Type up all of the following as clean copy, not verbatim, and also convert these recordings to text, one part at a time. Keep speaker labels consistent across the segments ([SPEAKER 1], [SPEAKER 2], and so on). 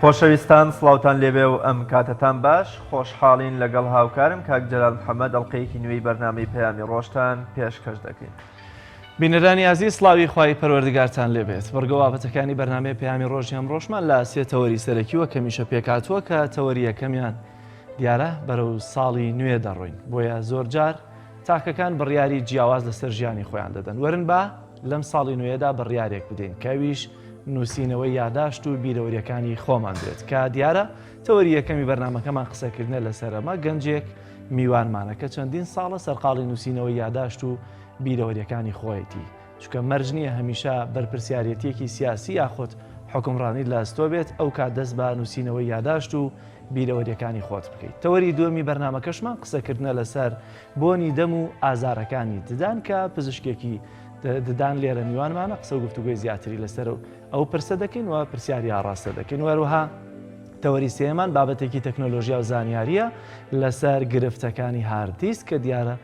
[SPEAKER 1] خۆشەویستان سڵاوتان لێبێ و ئەم کاتتان باش خۆشحاڵین لەگەڵ هاوکارم کاک جەلال محەممەد ئەڵلقەیەکی نوێی بەرنامەی پەیامی ڕۆژتان پێشکەش دەکەین.
[SPEAKER 2] بینەرانی عزیز سڵاوی خوای پەروەردگارتان لێبێت. بەرگە بابەتەکانی بەرنامەی پەیامی ڕۆژیان ڕۆژمان لە سێ تەوەری سەرەکیوە کە میشە پێکاتووە کە تەوەری یەکەمیان دیارە بەرەو ساڵی نوێ دەڕۆین، بۆیە زۆر جار تاکەکان بڕیاری جیاواز لەسەر ژیانی خۆیان دەدەن. وەرن با لەم ساڵی نوێدا بڕیارێک بدەین کەویش نووسینەوەی یاداشت و بیرەوەریەکانی خۆمان بێت کە دیارە تەوەری یەکەمی بەرنامەکەمان قسەکردنە لەسەرەمە گەنجێک میوانمانە کە چەندین ساڵە سەرقاڵی نووسینەوەی یاداشت و بیرەوەریەکانی خۆیەتی، چونکە مەرج نییە هەمیشە بەرپرسیارەتیەکی سیاسی یاخود حکومڕانی لە ئەستۆ بێت ئەو کات دەست بە نووسینەوەی یاداشت و بیرەوەریەکانی خۆت بکەیت. تەوەری دووەمی بەرنامەکەشمان قسەکردنە لەسەر بۆنی دەم و ئازارەکانی ددان کە پزیشکێکی ددان لێرە میوانمانە قسە و گفتوگوی زیاتری لەسەر ئەو پرسە دەکەین و پرسیاری ئاڕاستە دەکەین. وەروها تەوەری سێمان بابەتێکی تەکنۆلۆژیا و زانیاریە لەسەر گرفتەکانی هاردیسک کە دیارە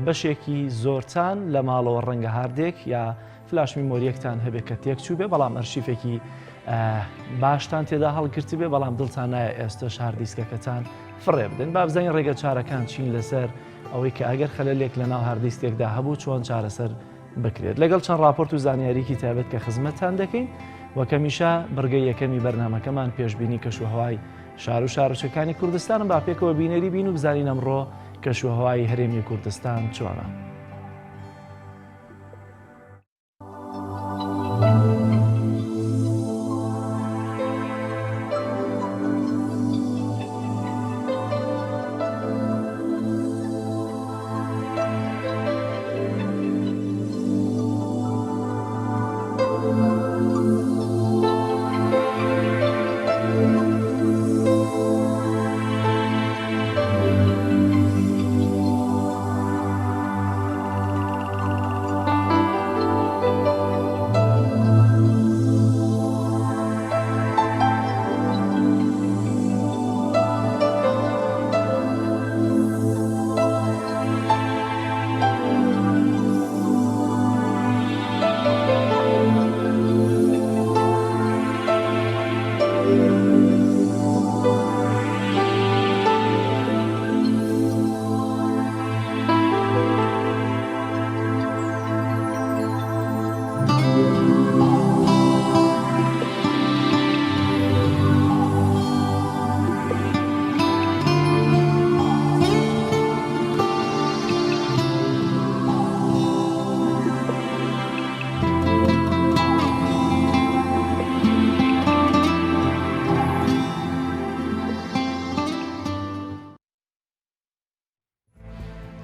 [SPEAKER 2] بەشێکی زۆرتان لە ماڵەوە ڕەنگە هاردێک یا فلاش میمۆریەکتان هەبێت کە تێک چوو بێ بەڵام ئەرشیفێکی باشتان تێدا هەڵگرتی بێ بەڵام دڵتان نایە ئێستش هاردیسکەکەتان فڕێ بدەن. با بزانین ڕێگە چارەکان چین لەسەر ئەوەی کە ئەگەر خەلەلێک لە ناو هاردیسکێکدا هەبوو چۆن چارەسەر بکرێت. لەگەڵ چەند راپۆرت و زانیاریکی تایبەت کە خزمەتتان دەکەین وەکەمیشە بڕگەی یەکەمی بەرنامەکەمان پێشبینی کەشوهەوای شار و شارچەکانی کوردستانم با پێکەوە بینەری بین و بزانین ئەمڕۆ کەشوهەوای هەرێمی کوردستان چۆنە.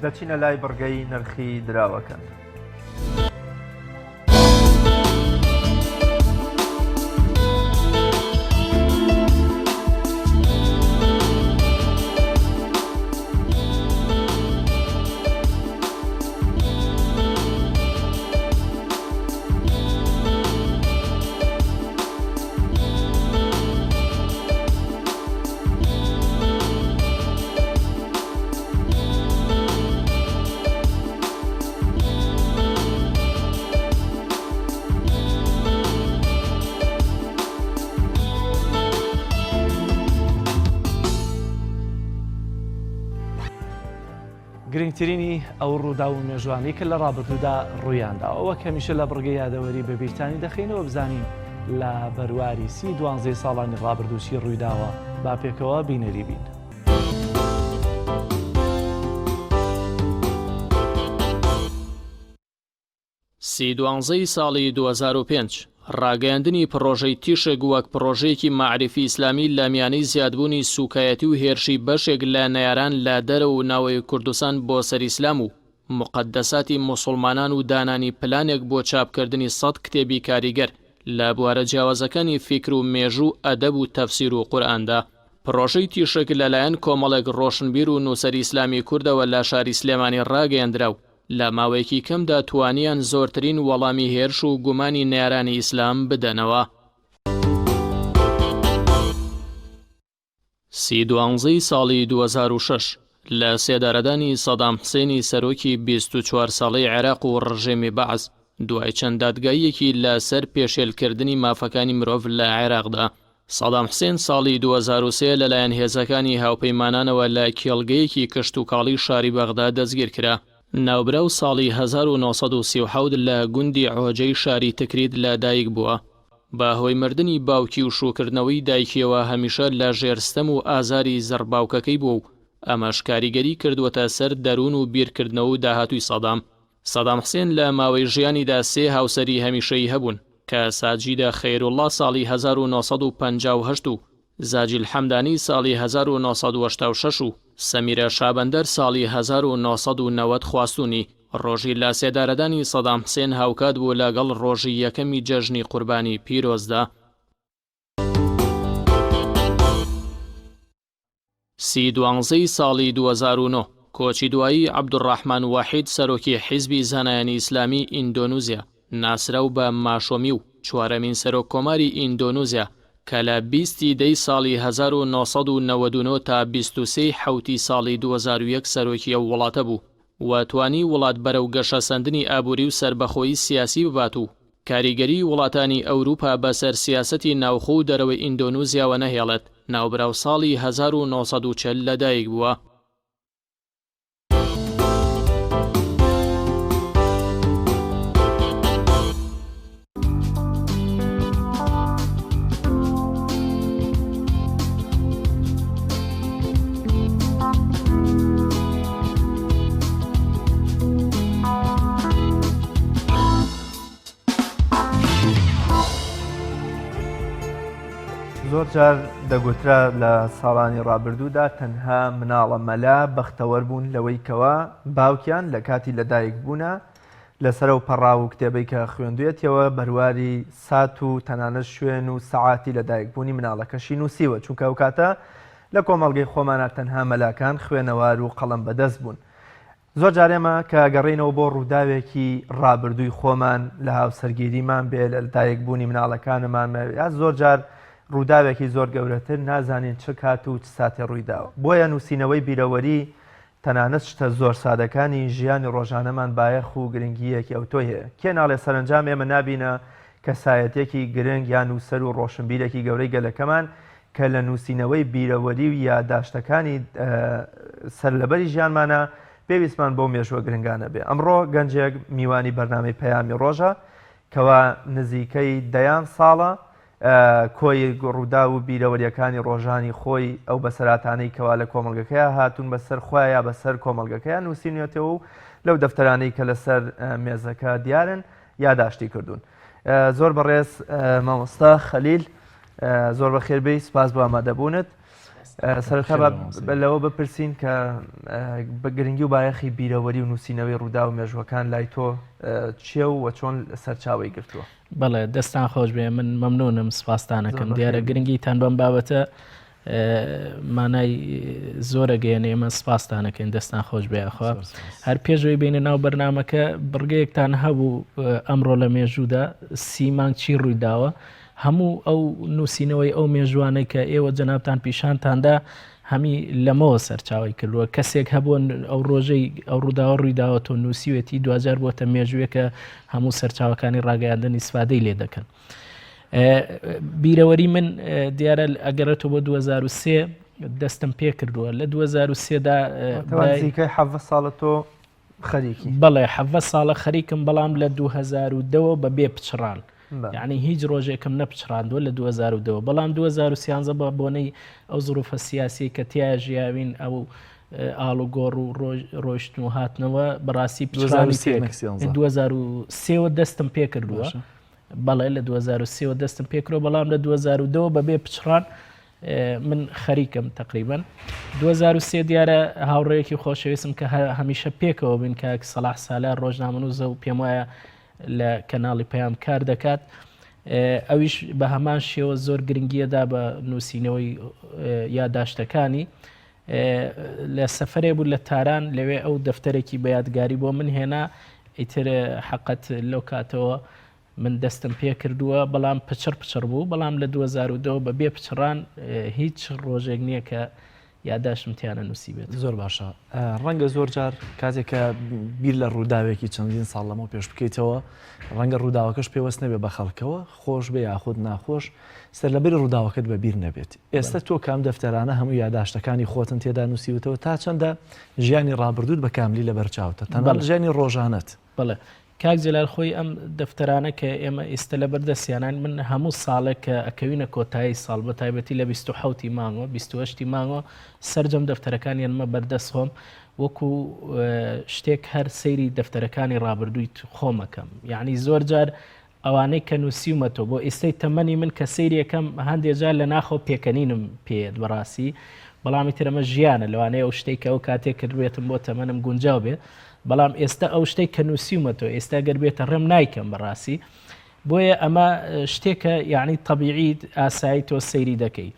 [SPEAKER 1] دەچینە لای بڕگەی نرخی دراوەکان. گرنگترینی ئەو ڕوودا و مێژوانەی کە لە ڕابردوودا ڕوویاندا ئەوە کەمیشە لە بڕگەی یادەوەری بە بیرتانی دەخینەوە بزانین لە بەرواری 12 ساڵانی ڕابردووسی ڕوویداوە با پێکەوە بینەری بین.
[SPEAKER 3] دوانزەی ساڵی 2005 ڕاگەیاندنی پرۆژەی تیشێک وەک پرۆژەیەکی معرفی ئیسلامی لە میانەی زیادبوونی سوکایەتی و هێرشی بەشێک لە نەیاران لە دەرە و ناوەی کوردستان بۆ سەرئیسلام و مقەدەساتی موسڵمانان و دانانی پلانێک بۆ چاپکردنی 100 کتێبی کاریگەر لە بوارە جیاوازەکانی فیکر و مێژوو ئەدەب و تەفسیر و قورئاندا. پرۆژەی تیشێک لەلایەن کۆمەڵێک ڕۆشنبیر و نووسەری ئیسلامی کوردەوە لە شاری سلێمانی ڕاگەیاندرا و لە ماوەیەکی کەمدا توانیان زۆرترین وەڵامی هێرش و گومانی نێرانی ئیسلام بدەنەوە. 12 ساڵی 2006 لە سێدارەدانی سەدام حسێنی سەرۆکی 24 ساڵەی عێراق و ڕژێمی بەعز دوای چەند دادگاییەکی لە سەر پێشێلکردنی مافەکانی مرۆڤ لە عێراقدا سەدام حوسێن ساڵی 2003 لەلایەن هێزەکانی هاوپەیمانانەوە لە کێڵگەیەکی کشت و کاڵی شاری بەغدا دەستگیر کرا. ناوبرە و ساڵی 1937 لە گوندی عۆجەی شاری تکرید لە دایک بووە. بە هۆی مردنی باوکی و شوکردنەوەی دایکیەوە هەمیشە لە ژێرستەم و ئازاری زەرباوکەکەی بوو و ئەمەش کاریگەری کردووەتە سەر دەروون و بیرکردنەوە و داهاتووی سەدام. سەدام حوسێن لە ماوەی ژیانیدا 3 هاوسەری هەمیشەیی هەبوون کە ساجیدە خەیرۆڵڵا ساڵی 1958 و زاجیل حەمدانی ساڵی 1986 و سەمیرە شابەندەر ساڵی 1990 خواستوونی. ڕۆژی لە سێدارەدانی سەدام حوسێن هاوکات بوو لەگەڵ ڕۆژی یەکەمی جەژنی قوربانی پیرۆزدا. 12 ساڵی 2009 کۆچی دوایی عەبدوڕەحمان واحید سەرۆکی حیزبی زانایانی ئیسلامی ئیندۆنوزیا ناسراو بە ماشۆمی و چوارەمین سەرۆک کۆماری ئیندۆنوزیا کە لە 20 دەی ساڵی 1999 تا 23 حوتی ساڵی 2001 سەرۆکی ئەو وڵاتە بوو و توانی وڵات بەرەو گەشە سەندنی ئابووری و سربەخۆیی سیاسی ببات و کاریگەری وڵاتانی ئەوروپا بەسەر سیاسەتی ناوخۆ و دەرەوەی ئیندۆنوزیاوە نەهێڵێت. ناوبراو ساڵی 1940 لەدایک بووە.
[SPEAKER 2] زۆر جار دەگوترا لە ساڵانی ڕابردوودا تەنها مناڵە مەلا بەختەوەر بوون لەوەی کەوە باوکیان لە کاتی لەدایک بوونە لەسەر و پەڕا و کتێبەی کە خوێندوێتەوە بەرواری سات و تەنانەت شوێن و سەعاتی لەدایک بوونی مناڵەکەشی نووسیوە، چونکە ئەو کاتە لە کۆمەڵگەی خۆمانە تەنها مەلاکان خوێنەوار و قەڵەم بەدەست بوون. زۆر جارێمە کە گەڕینەوە بۆ ڕووداوێکی ڕابردووی خۆمان لە هاوسەرگیریمان بێ لە دایک بوونی مناڵەکانمان یا زۆر جار ڕووداوێکی زۆر گەورەتر نازانین چه کات و چ ساتێ ڕوویداوە. بۆیە نووسینەوەی بیرەوەری تەنانەت شتە زۆر سادەکانی ژیانی ڕۆژانەمان بایەخ و گرنگیەکی ئەوتۆ هەیە. کێ ناڵێ سەرنجام ئێمە نابینە کەسایەتێکی گرنگ یان نووسەر و ڕۆشنبیرێکی گەورەی گەلەکەمان کە لە نووسینەوەی بیرەوەری و یاداشتەکانی سەرلەبەری ژیانمانە پێویستمان بۆ مێژوە گرنگانە بێ. ئەمڕۆ گەنجێک میوانی بەرنامەی پەیامی ڕۆژە کەوا نزیکەی دەیان ساڵە کۆی ڕوودا و بیرەوەریەکانی ڕۆژانی خۆی ئەو بەسەراتانەی کەوا لە کۆمەڵگەکەیە هاتوون بەسەر خۆیان یا بەسەر کۆمەڵگەکەیان نووسینێتەوە و لەو دەفتەرانەی کە لەسەر مێزەکە دیارن یاداشتی کردوون. زۆر بەڕێز مامۆستا خەلیل، زۆر بەخێربەی، سپاس بۆ ئامادەبوونت. سەرەتا لەوە بپرسین کە بە گرنگی و بایەخی بیرەوەری و نووسینەوەی ڕوودا و مێژوەکان لای تۆ چییە و چۆن سەرچاوی گرتووە؟
[SPEAKER 4] بەڵێ دەستان خۆش بێ، من مەمنونم، سپاسدانەکەم. دیارە گرنگیتان بەم بابەتە مانای زۆرە گەیەنێ، ئێمە سپاسدانەکەین، دەستان خۆش بێخوا. هەر پێشەوەی بینە ناو بەرنامەکە بڕگەیەکتان هەبوو ئەمڕۆ لە مێژوودا سیمان چی ڕوویداوە، هەموو ئەو نووسینەوەی ئەو مێژوانەی کە ئێوە جەنابتان پیشانتاندا هەمی لەمەوە سەرچاوی کردووە. کەسێک هەبوون ئەو ڕۆژەی ئەو ڕووداوە ڕوویداوە تۆ نووسیوێتی دوجار بۆتە مێژوێکە هەموو سەرچاوەکانی ڕاگەیاندنی ئیسفادەی لێ دەکەن. بیرەوەری من دیارە ئەگەرێتەوە بۆ 2003 دەستم پێ کردووە. لە 2003دا
[SPEAKER 2] نزیکەی 7 ساڵە تۆ خەریکی؟
[SPEAKER 4] بەڵێ 7 ساڵە خەریکم، بەڵام لە 2002 بەبێ پچڕان، یعنی هیچ ڕۆژێکم نەپچڕاندوە لە 2002. بەڵام 2013 بە بۆنەی ئەو زروفە سیاسی کە تیا ژیاوین ئەو ئاڵوگۆڕ و ڕۆیشتن و هاتنەوە بەڕاستی پچڕانی 2003 دەستم پێ کردووە. بەڵێ لە 2003 دەستم پێ کردووە، بەڵام لە 2002 بەبێ پچڕان من خەریکم تقریبا. 2003 دیارە هاوڕێیەکی خۆشەویستم کە هەمیشە پێکەوە بین کاک سەلاح سالار ڕۆژنامەنووسە و پێم وایە لە کەناڵی پەیام کار دەکات. ئەویش بە هەمان شێوە زۆر گرنگیەدا بە نووسینەوەی یاداشتەکانی. لە سەفەرێ بوو لە تاران، لەوێ ئەو دەفتەرێکی بە یادگاری بۆ من هێنا. ئیتر حەقەت لەو کاتەوە من دەستم پێ کردووە، بەڵام پچڕ بوو. بەڵام لە 2002 بەبێ پچڕان هیچ ڕۆژێک نییە کە یادداشتم تیانە نووسیبێت.
[SPEAKER 2] زۆر باشە. ڕەنگە زۆر جار کاتێک کە بیر لە ڕووداوێکی چەندین ساڵ لەمە پێش بکەیتەوە ڕەنگە ڕووداوەکەش پێوەست نەبێ بە خەڵکەوە خۆش بێ یاخود ناخۆش سەر لەبەر ڕووداوەکەت بە بیر نەبێت. ئێستا تۆ کام دەفتەرانە هەموو یادداشتەکانی خۆتن تێدا نووسیوتەوە تا چەندە ژیانی ڕابردوود بە کاملی لەبەرچاوتە تەنانەت ژیانی ڕۆژانەت.
[SPEAKER 4] بەڵێ کاک جەلال خۆی ئەم دەفتەرانە کە ئێمە ئێستا لە بەردەستیانان من هەموو ساڵێک کە ئەکەوینە کۆتایی ساڵ بە تایبەتی لە 27 مانگەوە 28 مانگەوە سەرجەم دەفتەرەکانیانمە بەردەست خۆم وەکو شتێک هەر سەیری دەفتەرەکانی ڕابردووی خۆمەکەم. یعنی زۆر جار ئەوانەی کە نووسیومەتەوە بۆ ئێستای تەمەنی من کە سەیریەکەم هەندێک جار لە ناخۆ پێکەنینم پێێت بەڕاستی بەڵامی ترەمە ژیانە لەوانەیە ئەو شتێک ئەو کاتێک کردوێتم بۆ تەمەنم گونجاو بێ بەڵام ئێستا ئەو شتێک کە نووسیومەتەوە ئێستا گەربێتە ڕێم نایکەم بەڕاستی بۆیە ئەمە شتێکە یعنی طبیعی ئاسایی تۆ سەیری دەکەی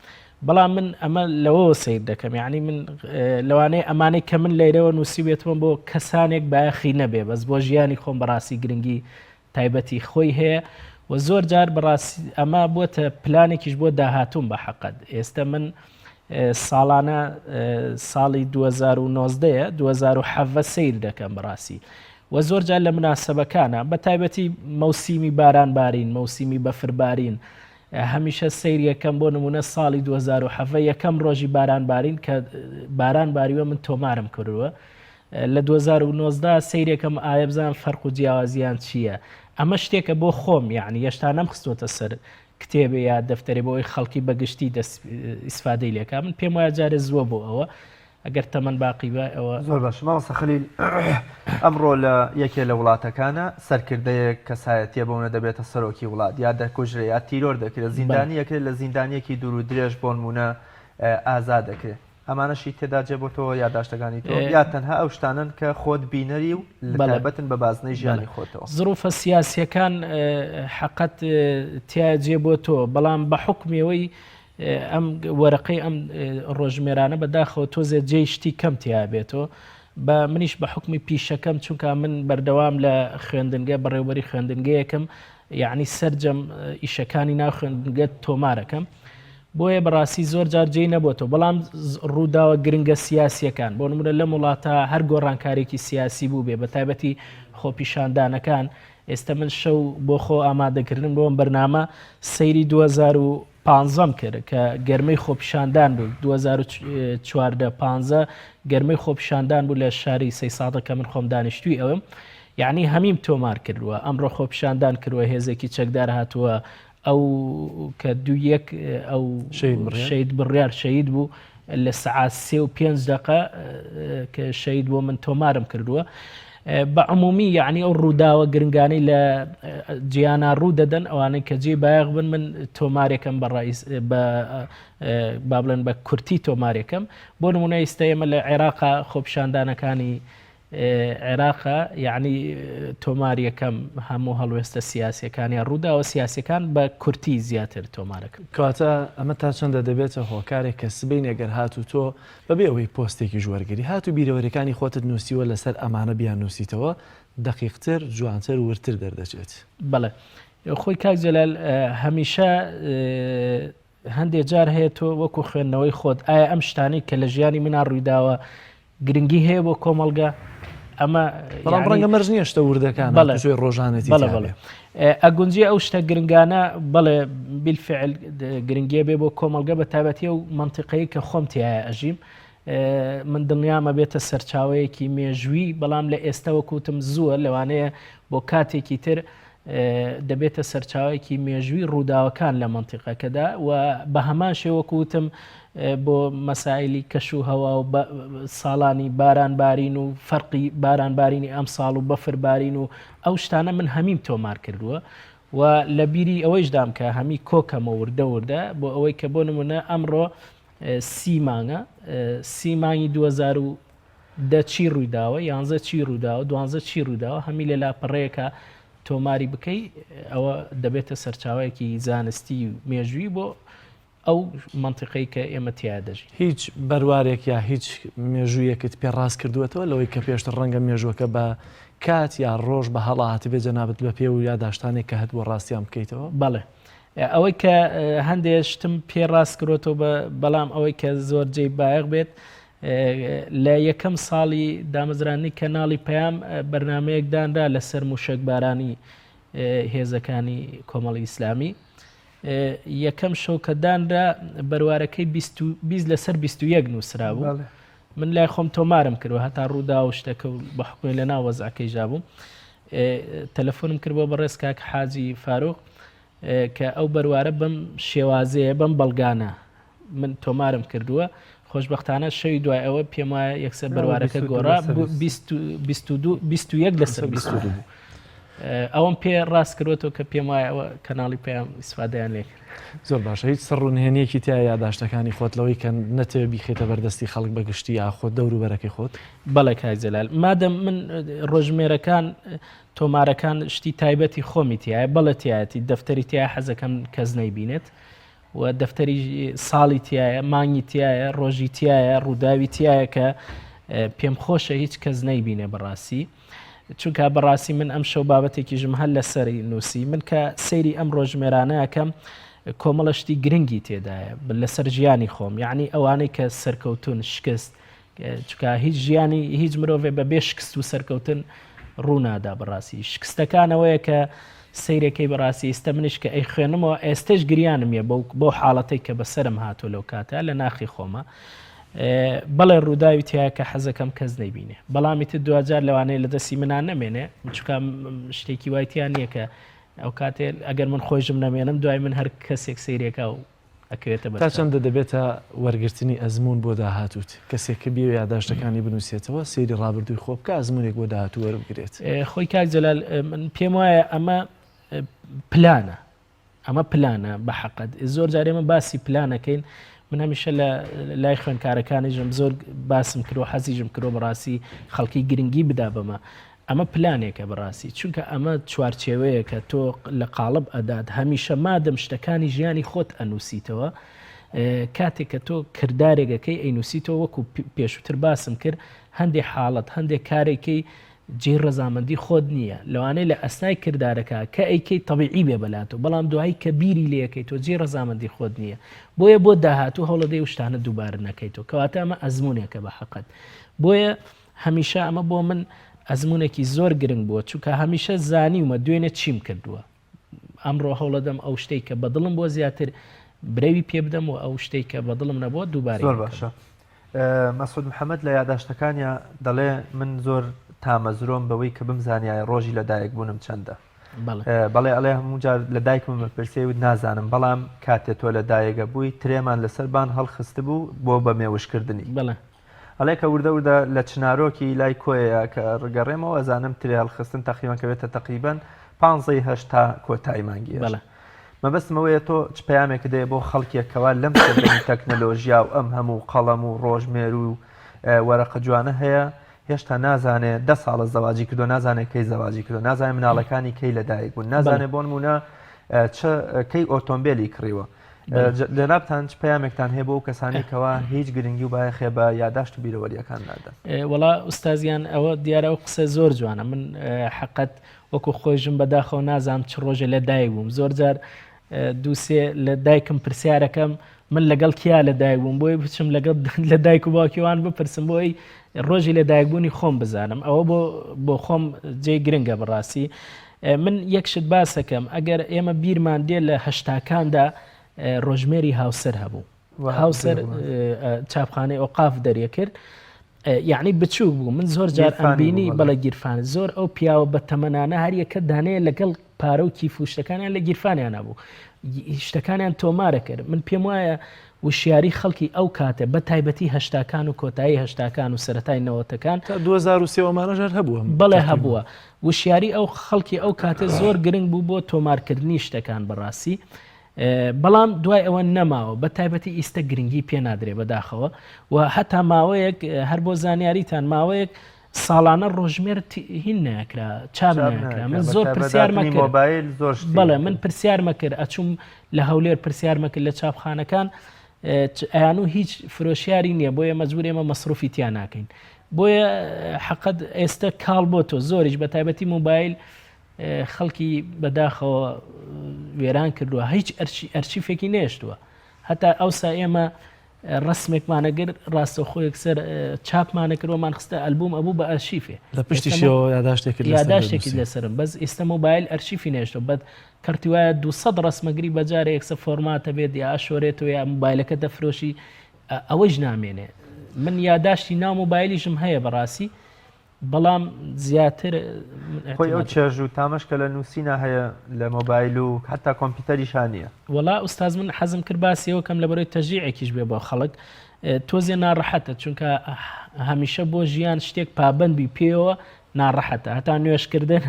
[SPEAKER 4] بەڵام من ئەمە لەوە سیر دەکەم یعنی من لەوانەیە ئەمانەی کە من لەیرەوە نووسیبێتەوە بۆ کەسانێک باەخی نەبێ بەس بۆ ژیانی خۆم بەڕاستی گرنگی تایبەتی خۆی هەیە و زۆر جار بەڕاستی ئەمە بۆتە پلانێکیش بۆ داهاتوم بە حەقەت. ئێستا من ساڵانە ساڵی 2019 2007 سیر دەکەم بەڕاستی و زۆر جار لە مناسبەکانە بە تایبەتی مەوسیمی بارانبارین مەوسیمی بەفربارین هەمیشە سیریەکەم بۆ نمونە ساڵی 2007 یەکەم ڕۆژی بارانبارین کە بارانباریوە من تۆمارم کردووە لە 2019 سیرێکم ئایا بزانم فەرق و جیاوازیان چییە. ئەمە شتێکە بۆ خۆم یعنی هێشتا نەمخستوتە سەر کتێبێ یا دەفتەرێ بۆی خەڵکی بەگشتی ئیسفادەی لێکا من پێم وایە جارێ زووە بۆ ئەوە ئەگەر تەمەەن باقی بە ئەوە
[SPEAKER 5] زۆر باش مامۆستا خەلیل ئەمڕۆ لە یەکێ لە وڵاتەکانە سەرکردەیە کەسایەتیە بەونە دەبێتە سەرۆکی وڵات یا دەکوژرێ یا تیرۆر دەکرێت زیندانی یەکرێت لە زیندانیەکی دوور و درێژ بۆ نمونە ئازاد دەکرێت ئەمانەشی تێدا جێبۆتەوە یادداشتەکانی تۆ یا تەنها ئەو شتانن کە خۆت بینەری و تایبەتن بە بازنەی ژیانی خۆتەوە.
[SPEAKER 4] زروفە سیاسیەکان حقت تیا جێبۆ تۆ بەڵام بە حکمیەوەی ئەم وەرەقەی ئەم ڕۆژمێرانە بەداخەوە تۆزێ جێی شتی کەم تیا بێتەوە بە منیش بە حکمی پیشەکەم چونکە من بەردەوام لە خوێندنگە بەڕێوبەری خوێندنگەیەکەم یعنی سەرجەم ئیشەکانی ناو خوێندنگە تۆمارەکەم بۆیە بەڕاستی زۆر جار جێی نەبووەوە بەڵام ڕووداوە گرنگە سیاسیەکان بۆ نمونە لە وڵاتە هەر گۆڕانکارێکی سیاسی بوو بێ بە تایبەتی خۆپیشاندانەکان ئێستا من شەو بۆ خۆ ئامادەکردن بۆم بەرنامە سەیری 2015 کرد کە گەرمەی خۆپیشاندان بوو 2014 گەرمەی خۆپیشاندان بوو لە شاری سەیسادە کە من خۆم دانیشتووی ئەوم یعنی هەمیم تۆمار کردووە ئەمڕۆ خۆپیشاندان کردووە هێزێکی چەکدار هاتووە ئەو کە دوویەک ئەو شەید بڕیار شەید بوو لە سەعات 3:05 کە شەید بۆ من تۆمارم کردووە بە عمومی یعنی ئەو ڕووداوە گرنگانی لە جیانە ڕوو دەدەن ئەوانەی کە جێ بایەغ بن من تۆمارێکم با بڵێن بە کورتی تۆمارێکم بۆ نمونە ئێستا ئێمە لە عێراقا خۆپیشاندانەکانی عێراقا یعنی تۆماریەکەم هەموو هەڵوێستە سیاسیەکانی ڕووداوە سیاسەکان بە کورتی زیاتر تۆمارەکەم
[SPEAKER 2] کاتە ئەمە تا چەندە دەبێتە هۆکارێک کە سبەی ئەگەر هاتو تۆ بەبێ ئەوەی پۆستێکی ژوەرگری هاتو بیرەوەریەکانی خۆتت نووسیوە لەسەر ئەمانە بیان نووسیتەوە دقیقتر جوانتر و ورتر دەردەچێت.
[SPEAKER 4] بەڵێ خۆی کاک جەلال هەمیشە هەندێک جار هەیە تۆ وەکو خوێندنەوەی خۆت ئایا ئەم شتانی کە لە ژیانی منە ڕوویداوە گرنگی هەیە بۆ کۆمەلگا ئەمە
[SPEAKER 2] بەڵام ڕەنگە مەرج نییە شتە وردەکان ژێ ڕۆژانەتی
[SPEAKER 4] بەڵێ ئەگونجی ئەو شتە گرنگانە بەڵێ بیلفعل گرنگیە بێ بۆ کۆمەلگە بە تایبەتی و منطقەیە کە خۆم تایە ئەژیم من دڵنیامە بێتە سەرچاوەیەکی مێژووی بەڵام لە ئێستا وەکوتم زووە لەوانەیە بۆ کاتێکی تر دەبێتە سەرچاوەیەکی مێژووی ڕووداوەکان لە منطقەکەدا و بە هەمان شێوەکوتم بۆ مەسائلی کەش و هەوا و ساڵانی بارانبارین و فەرقی بارانبارینی ئەم ساڵ و بەفربارین و ئەو شتانە من هەمیم تۆمار کردووە و لە بیری ئەوەیش دام کە هەمی کۆکەمە وردە بۆ ئەوەی کە بۆ نمونە ئەمڕۆ 30 مانگە 30 مانگی 2010 چی ڕوویداوە 11 چی ڕووداوە 12 چی ڕووداوە هەمی لە لاپەڕەیەکە تۆماری بکەی ئەوە دەبێتە سەرچاوەیەکی زانستی و مێژووی بۆ ئەو منطقەی کە ئێمە تیا دەژی.
[SPEAKER 2] هیچ بەروارێک یا هیچ مێژوویەکت پێڕاست کردوێتەوە لەوەی کە پێشتر ڕەنگە مێژووەکە بە کات یا ڕۆژ بە هەڵاهات بێ جەنابەت بە پێ و یادداشتانێک کە هەت بۆ ڕاستیان بکەیتەوە؟
[SPEAKER 4] بەڵێ ئەوەی کە هەندێک شتم پێ ڕاست کرۆتەوە بەڵام ئەوەی کە زۆر جێی بایەق بێت لە یەکەم ساڵی دامەزرانی کەناڵی پەیام بەرنمەیەکدانرا لەسەر موشکبارانی هێزەکانی کۆمەڵی ئیسلامی یەکەم شەوکەدانرا بەروارەکەی 20 لەسەر 21 نووسرا بوو من لای خۆم تۆمارم کردوە هەتا ڕوودا و شتەکە و بە حکومی لە ناو وەزعەکەی ژابووم تەلەفۆنم کردبووە بەڕێز کاک حاجی فاروق کە ئەو بەروارە بەم شێوازەیە بەم بەڵگانە من تۆمارم کردووە خۆشببختانە شەوی دوای ئەوە پێم وایە یەکسەر بەروارەکە گۆڕا 21 لەسەر 22 بوو ئەوم پێ ڕاست کردوەوە کە پێم وایە ئەوە کەناڵی پێیان ئیسفادەیان لێ
[SPEAKER 1] زۆر باشە هیچ سەرڕوونهێنیەکی تیا یاداشتەکانی خۆتلەوەی کە نەتەوێت بیخێتە بەردەستی خەڵک بەگشتی یا خۆت دەوروبەرەکەی خۆت
[SPEAKER 4] بەڵێ کاک جەلال مادەم من ڕۆژمێرەکان تۆمارەکان شتی تایبەتی خۆمی تایە بەڵەتیایەتی دەفتەری تایە حەزەکەم کەس نەیبینێت و دەفتەری ساڵی تایە مانگی تایە ڕۆژی تایە ڕووداوی تایە کە پێم خۆشە هیچ کەس نەیبینێ بەڕاستی چونکە بەڕاستی من ئەم شەو بابەتێکیژم هەل لەسەری نووسی من کە سەیری ئەم ڕۆژمێرانەیەکەم کۆمەڵەشتی گرنگی تێدایە لەسەر ژیانی خۆم یعنی ئەوانەی کە سەرکەوتون شکست چکە هیچ ژیانی هیچ مرۆڤێ بەبێ شکست و سەرکەوتن ڕوونادا بەڕاستی شکستەکانەوەیە کە سیرێکی بەڕاستی ئێستا منش کە ئەی خوێنمەوە ئێستش گریانمە بۆ حاڵەتەی کە بەسرم هاتۆ لەو کاتە لە ناخی خۆمە بەڵێ ڕووداوی تایە کە حەزەکەم کەس نەیبینێ بەڵامی تر دوجار لەوانەیە لە دەستی منان نەمێنێ چکە شتێکی وایتیان نییە کە ئەو کاتێ ئەگەر من خۆشم نەمێنم دوای من هەر کەسێک سیرێکە و ئەکەوێتە
[SPEAKER 1] تا چەندە دەبێتە وەرگرتنی ئەزمون بۆ داهاتوت کەسێک کە بێ یاداشتەکانی بنووسێتەوە سێری ڕابردووی خۆ بکە ئەزمونێک بۆ داهاتوو وەربگرێت
[SPEAKER 4] خۆی کاک جەلال من پێم وایە ئەمە پلانە ئەمە پلانە بە حەقەت زۆر جارێ من باسی پلانەکەین من هەمیشە لە لای خوێنکارەکانیژم زۆر باسم کردو حەزیژم کردو بەڕاستی خەڵکی گرنگی بدا بەمە ئەمە پلانێکە بەڕاستی چونکە ئەمە چوارچێوەیە کە تۆ لە قاڵب ئەدات هەمیشە مادەم شتەکانی ژیانی خۆت ئەنووسیتەوە کاتێک کە تۆ کردارێکەکەی ئەینووسیتەوە وەکو پێشووتر باسم کرد هەندێک حاڵەت هەندێک کارێکی جێ ڕەزامەندی خۆت نییە لەوانەیە لە ئەسنای کردارەکە کە ئەیکەی تەبیعی بێ بەلاتەوە بەڵام دوایی کە بیری لەکەی تۆ جێ ڕەزامەندی خۆت نییە بۆیە بۆ داهاتوو هەوڵەدەی شتانە دووبارە نەکەیتەوە کەواتە ئەمە ئەزمونێکە بە حەقەت بۆیە هەمیشە ئەمە بۆ من ئەزمونێکی زۆر گرنگ بووە چونکە هەمیشە زانیومە دوێنێ چیم کردووە ئەمڕۆ هەوڵەدەم ئەو شتێک کە بەدڵم بۆ زیاتر برەوی پێ بدەم و ئەو شتێک کە بەدڵم نەبووە دووبارە
[SPEAKER 5] زۆر باشە مەسعود محەممەد لە یاداشتەکانیە دەڵێ من زۆر تامەزرۆم بەوەی کە بمزانیایە ڕۆژی لە دایک بوونم چەندە بەڵێ ئەڵێ هەموو جار لە دایکم پرسیوت نازانم بەڵام کاتێ تۆ لە دایەگە بووی ترێمان لەسەربان هەڵخست بوو بۆ بە مێوشکردنی ئەڵێ کە وردە لە چنارۆکی لای کۆیە کە ڕگەڕێمەوە ئەزانم ترێ هەڵخستن تەقیمەکەوێتە تەقریبەن 15 کۆتایی مانگی مەبەستمەوەیە تۆ چ پەیامێک دەیە بۆ خەڵکێکەوە لەم سەردەمی تەکنەلۆژیا و ئەم هەموو قەڵەم و ڕۆژمێر و وەرەقە جوانە هەیە هێشتا نازانێت 10 ساڵە زەواجی کردو نازانێت کەی زەواجی کردو نازانێت مناڵەکانی کەی لەدایک بوون نازانێت بۆ نمونە کەی ئۆتۆمبیلی کڕیوە لەنابتان چ پەیامێکتان هەیە بۆ کەسانێکەوە هیچ گرنگی و باە خێ بە یاداشت و بیرەوەریەکان نادەن
[SPEAKER 4] وڵا ئوستازیان ئەوە دیارە و قسە زۆر جوانە من حەقەت وەکو خۆشم بەداخەوە نازانم چ ڕۆژە لە دایک بووم زۆر جار دووسێ لە دایکم پرسیارەکەم من لەگەڵ کیا لە دایک بووم بۆی بچم لە دایک و باوکیوان بپرسم بۆی ڕۆژی لە دایکبوونی خۆم بزانم ئەوە بۆ خۆم جێ گرنگە بەڕاستی من یەکشت باسەکەم ئەگەر ئێمە بیرمان دێ لە هەشتاکاندا ڕۆژمێری هاوسەر هەبوو هاوسەر چاپخانەی ئۆقاف دەریە کرد یعنی بچوو بوو من زۆر جار ئەمبینی بەڵە گیرفان زۆر ئەو پیاوە بە تەمەنانە هەریەکە دانەیە لەگەڵ پارە و کیفوشتەکانیان لە گیرفانیان نبوو شتەکانیان تۆمارە کرد من پێم وایە وشیاری خەڵکی ئەو کاتە بە تایبەتی هەشتاکان و کۆتایی هەشتاکان و سەرەتای نەوەتەکان
[SPEAKER 1] 2023مانەژەر هەبووە
[SPEAKER 4] بەڵێ هەبووە وشیاری ئەو خەڵکی ئەو کاتە زۆر گرنگ بوو بۆ تۆمارکردنی شتەکان بەڕاستی بەڵام دوای ئەوە نەماوە بە تایبەتی ئیستا گرنگی پێ نادرێ بەداخەوە و هەتا ماوەیەک هەر بۆ زانیاریتان ماوەیەک ساڵانە ڕۆژمێر هین ناکرا چاپ ناکرا من زۆر پرسیارمە کرد بەڵێ من پرسیارمە کرد ئەچوم لە هەولێر پرسیارمە کرد لە چاپخانەکان ئەیان و هیچ فرۆشیاری نییە بۆیە مەجبور ئێمە مەسروفی تیان ناکەین بۆیە حەقەت ئێستا کاڵ بۆ تۆ زۆریش بە تایبەتی موبایل خەڵکی بەداخەوە وێران کردووە هیچ ئەرچیفێکی نێشتووە هەتا ئەوسا ئێمە ڕسمێکمانەگر ڕاستەخۆ یەکسەر چاپمانە کردوەمان خستە ئەلبوم ئەبوو بە ئەرشیفێ
[SPEAKER 2] لە پشتیشەوە
[SPEAKER 4] یاداشتێکی لەسرم بەس ئێستا مۆبایل ئەرشیفی نێشتەوە بەد کەرتی وایە 200 ڕسمەگری بەجارە یەکسە فۆرماتە بێت یا شۆرێتەوە یا مۆبایلەکە دەفرۆشی ئەوەش نامێنێ من یاداشتی ناو مۆبایلیشم هەیە بەڕاستی بەڵام زیاتر
[SPEAKER 5] خۆی ئەو چێژ و تامەش کە لە نووسینە هەیە لە مۆبایل و حتا کۆمپیوتەریشان نییە
[SPEAKER 4] وڵا ئوستاز من حەزم کرد باسیەوە کەم لەبەرەوەی تەژیعێکیش بێ بۆ خەڵک تۆزیە ناڕەحەتە چونکە هەمیشە بۆ ژیان شتێک پابندبی پێوە ناڕەحەتە هەتا نوێشکردن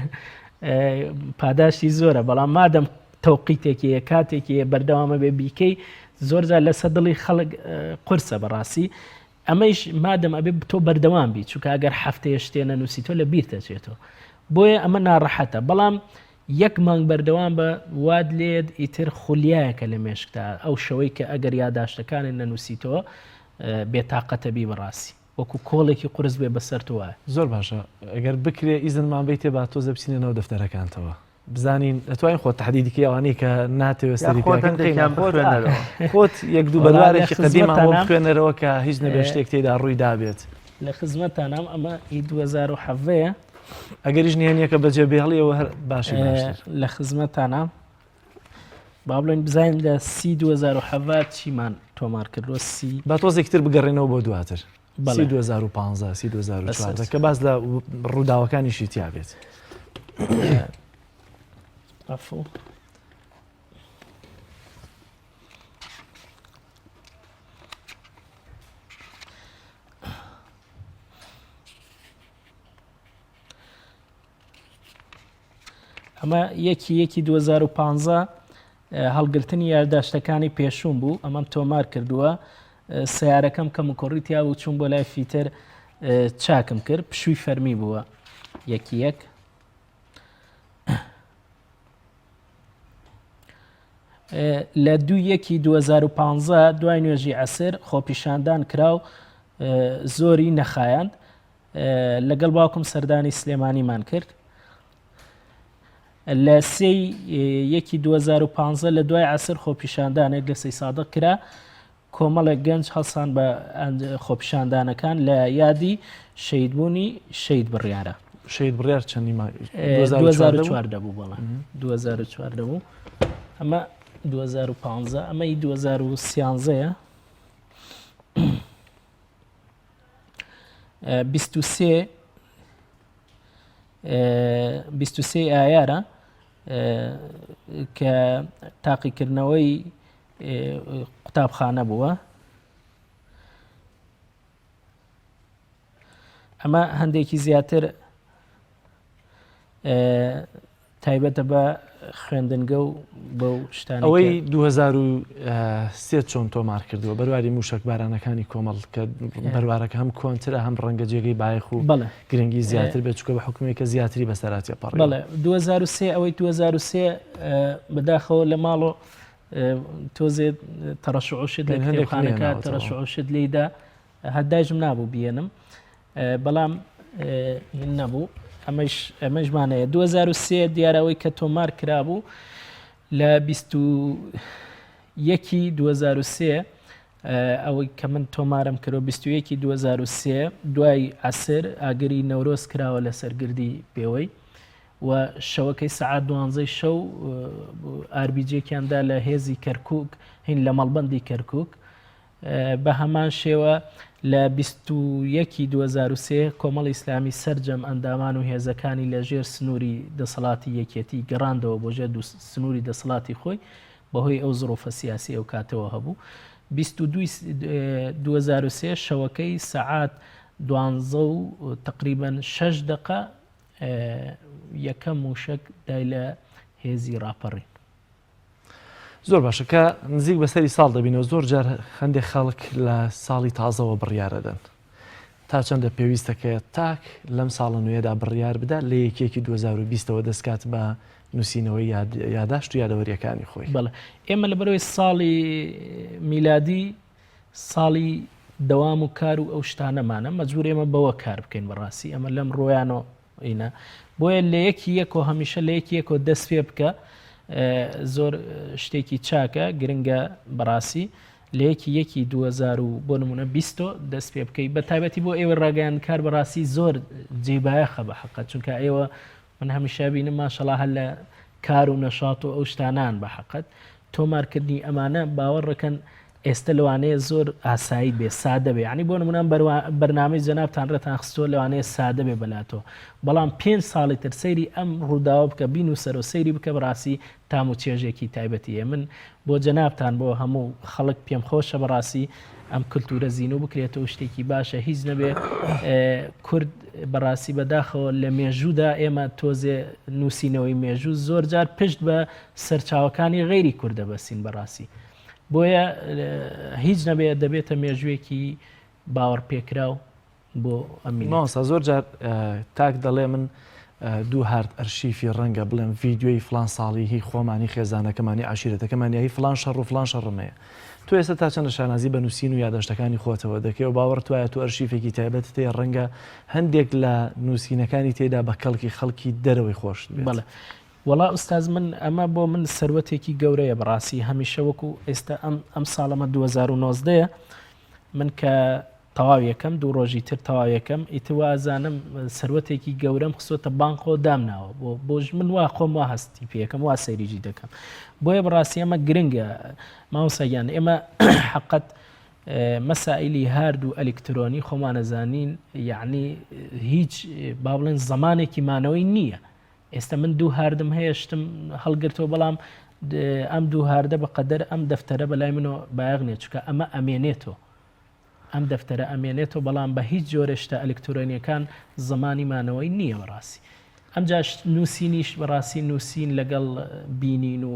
[SPEAKER 4] پاداشتی زۆرە بەڵام مادەم تەوقیتێکی کاتێکی بەردەوامە بێ بیکەی زۆرجار لەسەر دڵی خەڵک قورسە بەڕاستی ئەمەش مادەم ئەبێ تۆ بەردەوام بی چونکە ئەگەر هەفتەیە شتێنە نووسیتۆ لە بیر دەچێتەوە بۆیە ئەمە ناڕەحەتە بەڵام یەک مانگ بەردەوام بە واد لێت ئیتر خولیایەکە لە مێشکتا ئەو شەوەی کە ئەگەر یاداشتەکانی نەنووسیتەوە بێتاقەتە بی بەڕاستی وەکو کۆڵێکی قرس بێ بەسەر توە
[SPEAKER 2] زۆر باشە ئەگەر بکرێ ئیزنمان بیتێ با تۆزە بچینەوە دەفتەرەکانتەوە بزانین دەتوانین خۆت تحدیدیکی ئەوانەی کە ناتەوێت سەریان خۆت یەک دوو بەدارێکی قەدیمان بۆ بخوێنەرەوە کە هیچ نەبێ شتێک تێدا ڕووی دابێت
[SPEAKER 4] لە خزمەتانام ئەمە ئی 2007ەیە
[SPEAKER 2] ئەگەریش نهێنیەکە بەجێ بێڵیەوە هەر باشی
[SPEAKER 4] لە خزمەتانام با بڵێن بزانین لە 2007 چیمان تۆمار کردووە سی
[SPEAKER 2] با تۆزێکتر بگەڕێنەوە بۆ دواتر 2015 2014 کە باز لە ڕووداوەکانیشی تیا بێت
[SPEAKER 4] ئەفۆ ئەمە یەکی 2015 هەڵگرتنی یادداشتەکانی پێشوم بوو ئەمەم تۆمار کردووە سیارەکەم کەم و کۆڕیتیا و چوون بۆ لای فیتر چاکم کرد پشووی فەرمی بووە یەک لە 2015 دوای نوێژی عەسر خۆپیشاندان کراو زۆری نەخایاند لەگەڵ باوکم سەردانی سلێمانیمان کرد لە 2015 لە دوای عەسر خۆپیشاندانێک لە 3 سادق کرا کۆمەڵێک گەنج هەڵسان بە خۆپیشاندانەکان لە یادی شەیدبوونی شەید بڕیارە
[SPEAKER 2] شەید بڕیار چەندی
[SPEAKER 4] 2004 بوو بەڵام 2004 بوو ئەمە 2015 ئەمەی 2013ە 23 ئایارە کە تاقیکردنەوەی قوتابخانە بووە ئەمە هەندێکی زیاتر تایبەتە بە خوێندنگە و بەو شتانی
[SPEAKER 2] ئەوەی 2023 چۆن تۆمار کردووە بەرواری موشک بارانەکانی کۆمەڵ کە بەروارەکە هەم کۆنترە هەم ڕەنگە جێگەی باەخ و گرنگی زیاتر بێت چکە بە حکومێکە زیاتری بەسەراتی پەڕ
[SPEAKER 4] بەڵێ 2023 ئەوەی 2023 بەداخەوە لە ماڵۆ تۆزێ تەڕەشعوشت لە کتێبخانەکە تەڕەشعوشت لێدا هەدایژم نابوو بێنم بەڵام نەبوو ئەمەژمانەیە 2023 دیارەوەی کە تۆمار کرابوو لە 21 2023 ئەوەی کە من تۆمارم کردەوە 21 2023 دوای عەسر ئاگری نەورۆز کراوە لە سەرگردی پێوەی و شەوەکەی سەعات 12 شەو ئاربیجێکیاندا لە هێزی کەرکووک هین لە مەڵبەندی کەرکووک بە هەمان شێوە لە 21 2023 کۆمەڵی ئیسلامی سەرجەم ئەندامان و هێزەکانی لە ژێر سنووری دەسەڵاتی یەکێتی گەڕاندەوە بۆ ژێر سنووری دەسەڵاتی خۆی بەهۆی ئەو زڕۆفە سیاسی ئەو کاتەوە هەبوو 22 2023 شەوەکەی سەعات 12 و تقریبا 6 دقە یەکەم موشک دای لە هێزی ڕاپەڕین
[SPEAKER 2] زۆر باشە کە نزیک بەسەری ساڵ دەبینەوە زۆر جار هەندێک خەڵک لە ساڵی تازەوە بڕیارەدەن تا چەندە پێویستەکە تاک لەم ساڵە نوێدا بڕیار بدا لە یەکێکی 2020ەوە دەستکات بە نووسینەوەی یاداشت و یادەوەریەکانی خۆی
[SPEAKER 4] بەڵێ ئێمە لە بەرەوەی ساڵی میلادی ساڵی دەوام و کار و ئەو شتانەمانە مەجبور ئێمە بەوە کار بکەین بەڕاستی ئەمە لەم ڕۆیانەوە ئینە بۆیە لە یەکی یەک و هەمیشە لە یەکی یەک و دەست پێ بکە زۆر شتێکی چاکە گرنگە بەڕاستی لە یەکی 2000 بۆ نمونە 20 دەست پێ بکەیت بە تایبەتی بۆ ئێوە ڕاگەیان کار بەڕاستی زۆر جێبایەخە بە حەقەت چونکە ئێوە من هەمیشە بینم ماشەڵڵا هەر لە کار و نەشاط و ئەو شتانان بە حەقەت تۆمارکردنی ئەمانە باوەڕەکەن ئێستا لەوانەیە زۆر ئاسایی بێ سادە بێ ینی بۆ نمونە بەرنامەی جەنابتان ڕێتان خستۆ لەوانەیە سادە بێ بەلاتۆ بەڵام 5 ساڵی تر سەیری ئەم ڕووداوە بکە بین و سەر و سەیری بکە بەڕاستی تام و چێژێکی تایبەتیە من بۆ جەنابتان بۆ هەموو خەڵک پێم خۆشە بەڕاستی ئەم کللتورە زیین و بکرێتەوە شتێکی باشە هیچ نەبێ کورد بەڕاستی بەداخەوە لە مێژوودا ئێمە تۆزێ نووسینەوەی مێژوو زۆر جار پشت بە سەرچاوەکانی غەیری کوردە بەسین بەڕاستی بۆیە هیچ نەبێ دەبێتە مێژوویەکی باوەڕ پێکراو بۆ ئەمین
[SPEAKER 2] ماسا زۆر جار تاک دەڵێ من دوو هارد ئەرشیفی ڕەنگە بڵێم ڤیددیۆی فلان ساڵی هی خۆمانی خێزانەکەمانی عشیرەتەکەمانی هی فلان شەڕ و فلان شەڕمەیە تو ئێستا تا چەندە شانازی بە نووسین و یادەشتەکانی خۆتەوە دەکەی و باوەڕ توایە تو ئەرشیفێکی تایبەت تێ ڕەنگە هەندێک لە نووسینەکانی تێدا بە کەڵکی خەڵکی دەرەوەی خۆش بڵێ
[SPEAKER 4] وڵا ئوستاز من ئەمە بۆ من سەروەتێکی گەورەیە بەڕاستی هەمیشە وەکو ئێستا ئەم ساڵەمە 2019 من کە تەواویەکەم دوو ڕۆژی تر تەواویەکەم ئیتوازانم سەروەتێکی گەورەم خسۆتە بانقۆ دامناوە بۆ من وا خۆم وا هەستی پێەکەم وا سەیریجی دەکەم بۆیە بەڕاستی ئەمە گرنگە ماوسەگیان ئێمە حقت مەسائلی هارد و ئەلکترۆنی خۆمانەزانین یعنی هیچ با بڵێن زمانێکی مانەوەی نییە ئێستا من دوو هاردم هەیە شتم هەڵگرتەوە بەڵام ئەم دوو هاردە بەقەدەر ئەم دەفتەرە بەلای منەوە بایەغنێت چکە ئەمە ئەمێنێتەوە ئەم دەفتەرە ئەمێنێتەوە بەڵام بە هیچ جۆرەشتە ئەلکترۆنیەکان زمانی مانەوەی نییە بەڕاستی ئەمجا نووسینیش بەڕاستی نووسین لەگەڵ بینین و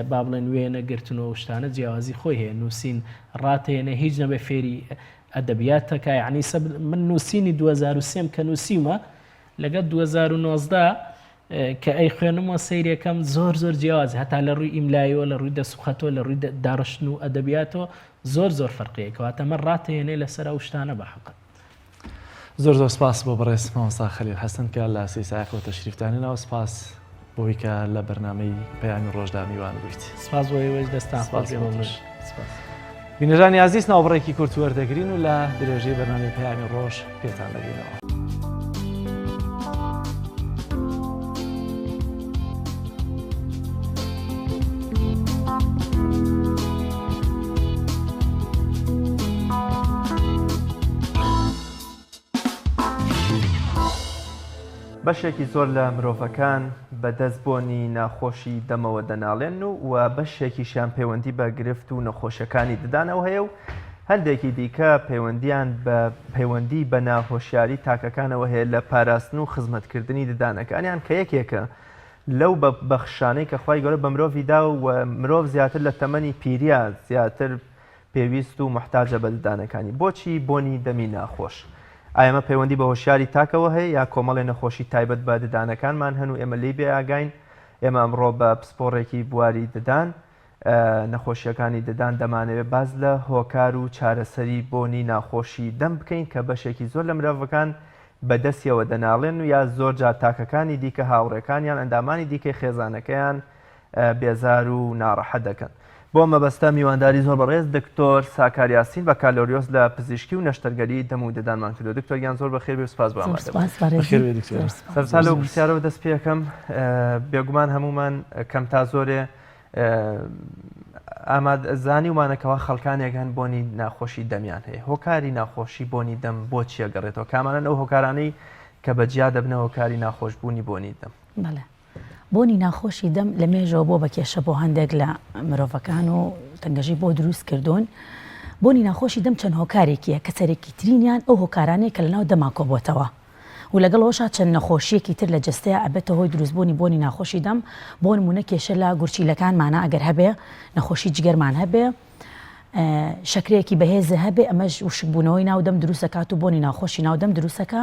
[SPEAKER 4] با بڵێن وێنەگرتنەوە شتانە جیاوازی خۆی هەیە نووسین ڕاتێنە هیچ نەبێ فێری ئەدەبیاتەکە یعنی من نووسینی 2003 کە نووسیمە لەگەڵ 2019 کە ئەی خوێنمەوە سەیرەکەم زۆر جیاواز هەتا لە ڕووی ئیملایەوە لە ڕووی دەسوخەتەوە لە ڕووی داڕشتن و ئەدەبیاتەوە زۆر فەرقەیەکەواتە ئەمە ڕاتێنێ لەسەر ئەو شتانە بە حەقەت
[SPEAKER 2] زۆر سپاس بۆ بەڕێز مامۆستا خەلیل حەسەن کە لە سەیسایەکەوە تەشریفتانینەوە سپاس بۆی کە لە بەرنامەی پەیامی ڕۆژدا میوان بوویت
[SPEAKER 4] سپاس بۆ ئێوەش دەستان
[SPEAKER 2] بینەرانی عزیز ناوبڕێکی کورت وەردەگرین و لە درێژەی بەرنامەی پەیامی ڕۆژ پێتان دەگەینەوە.
[SPEAKER 5] بەشێکی زۆر لە مرۆڤەکان بەدەستبوونی ناخۆشی دەمەوە دەناڵێن و بەشێکیشیان پەیوەندی بە گرفت و نەخۆشیەکانی ددانەوە هەیە و هەندێکی دیکە پەیوەندی بە ناهۆشیاری تاکەکانەوە هەیە لە پاراستن و خزمەتکردنی ددانەکانیان کە یەکێکە لەو بەخشانەی کە خوای گەورە بە مرۆڤیدا و مرۆڤ زیاتر لە تەمەنی پیریا زیاتر پێویست و محتاجە بە ددانەکانی بۆچی بۆنی دەمی ناخۆش ئایمە پەیوەندی بە هۆشیاری تاکەوە هەیە یا کۆمەڵی نەخۆشی تایبەت بە ددانەکانمان هەن و ئێمە لی بێ ئاگاین ئێمە ئەمڕۆ بە پسپۆڕێکی بواری ددان نەخۆشیەکانی ددان دەمانەوێت باز لە هۆکار و چارەسەری بۆنی ناخۆشی دەم بکەین کە بەشێکی زۆر لە مرۆڤەکان بەدەستیەوە دەناڵێن و یا زۆر جار تاکەکانی دیکە هاوڕێکانیان ئەندامانی دیکەی خێزانەکەیان بێزار و ناڕەحەت دەکەن. بۆ مەبەستە میوانداری زۆر بەڕێز دکتۆر ساکار یاسین بە کالۆریۆس لە پزیشکی و نەشتەرگەری دەم و ددانمان کردو. دکتۆریان زۆر بەخێر بێ سپاس بۆ سەرسال و پرسیارەوە دەست پێەکەم بێگومان هەمومان کەم تا زۆرێ ئامادەزانی ومانەکەەوە خەڵکانێک هەن بۆنی ناخۆشی دەمیان هەیە هۆکاری ناخۆشی بۆنی دەم بۆچیە گەڕێتەوە کامانن ئەو هۆکارانەی کە بەجیا دەبنە هۆکاری ناخۆشبوونی بۆنی دەم.
[SPEAKER 6] بۆنی ناخۆشی دەم لە مێژەوە بۆ بەکێشە بۆ هەندێک لە مرۆڤەکان و تەنگەژی بۆ دروست کردوون. بۆنی ناخۆشی دەم چەند هۆکارێکیە کە سەرێکی ترینیان ئەو هۆکارانەیە کە لەناو دەما کۆبۆتەوە و لەگەڵەوەشا چەند نەخۆشیەکی تر لە جستەیە ئەبێتە هۆی دروستبوونی بۆنی ناخۆشی دەم بۆ نمونە کێشە لە گورچیلەکانمانە ئەگەر هەبێ نەخۆشی جگەرمان هەبێ شەکرەیەکی بەهێزە هەبێ ئەمەش وشکبوونەوەی ناودەم دروستەکات و بۆنی ناخۆشی ناودەم دروستەکە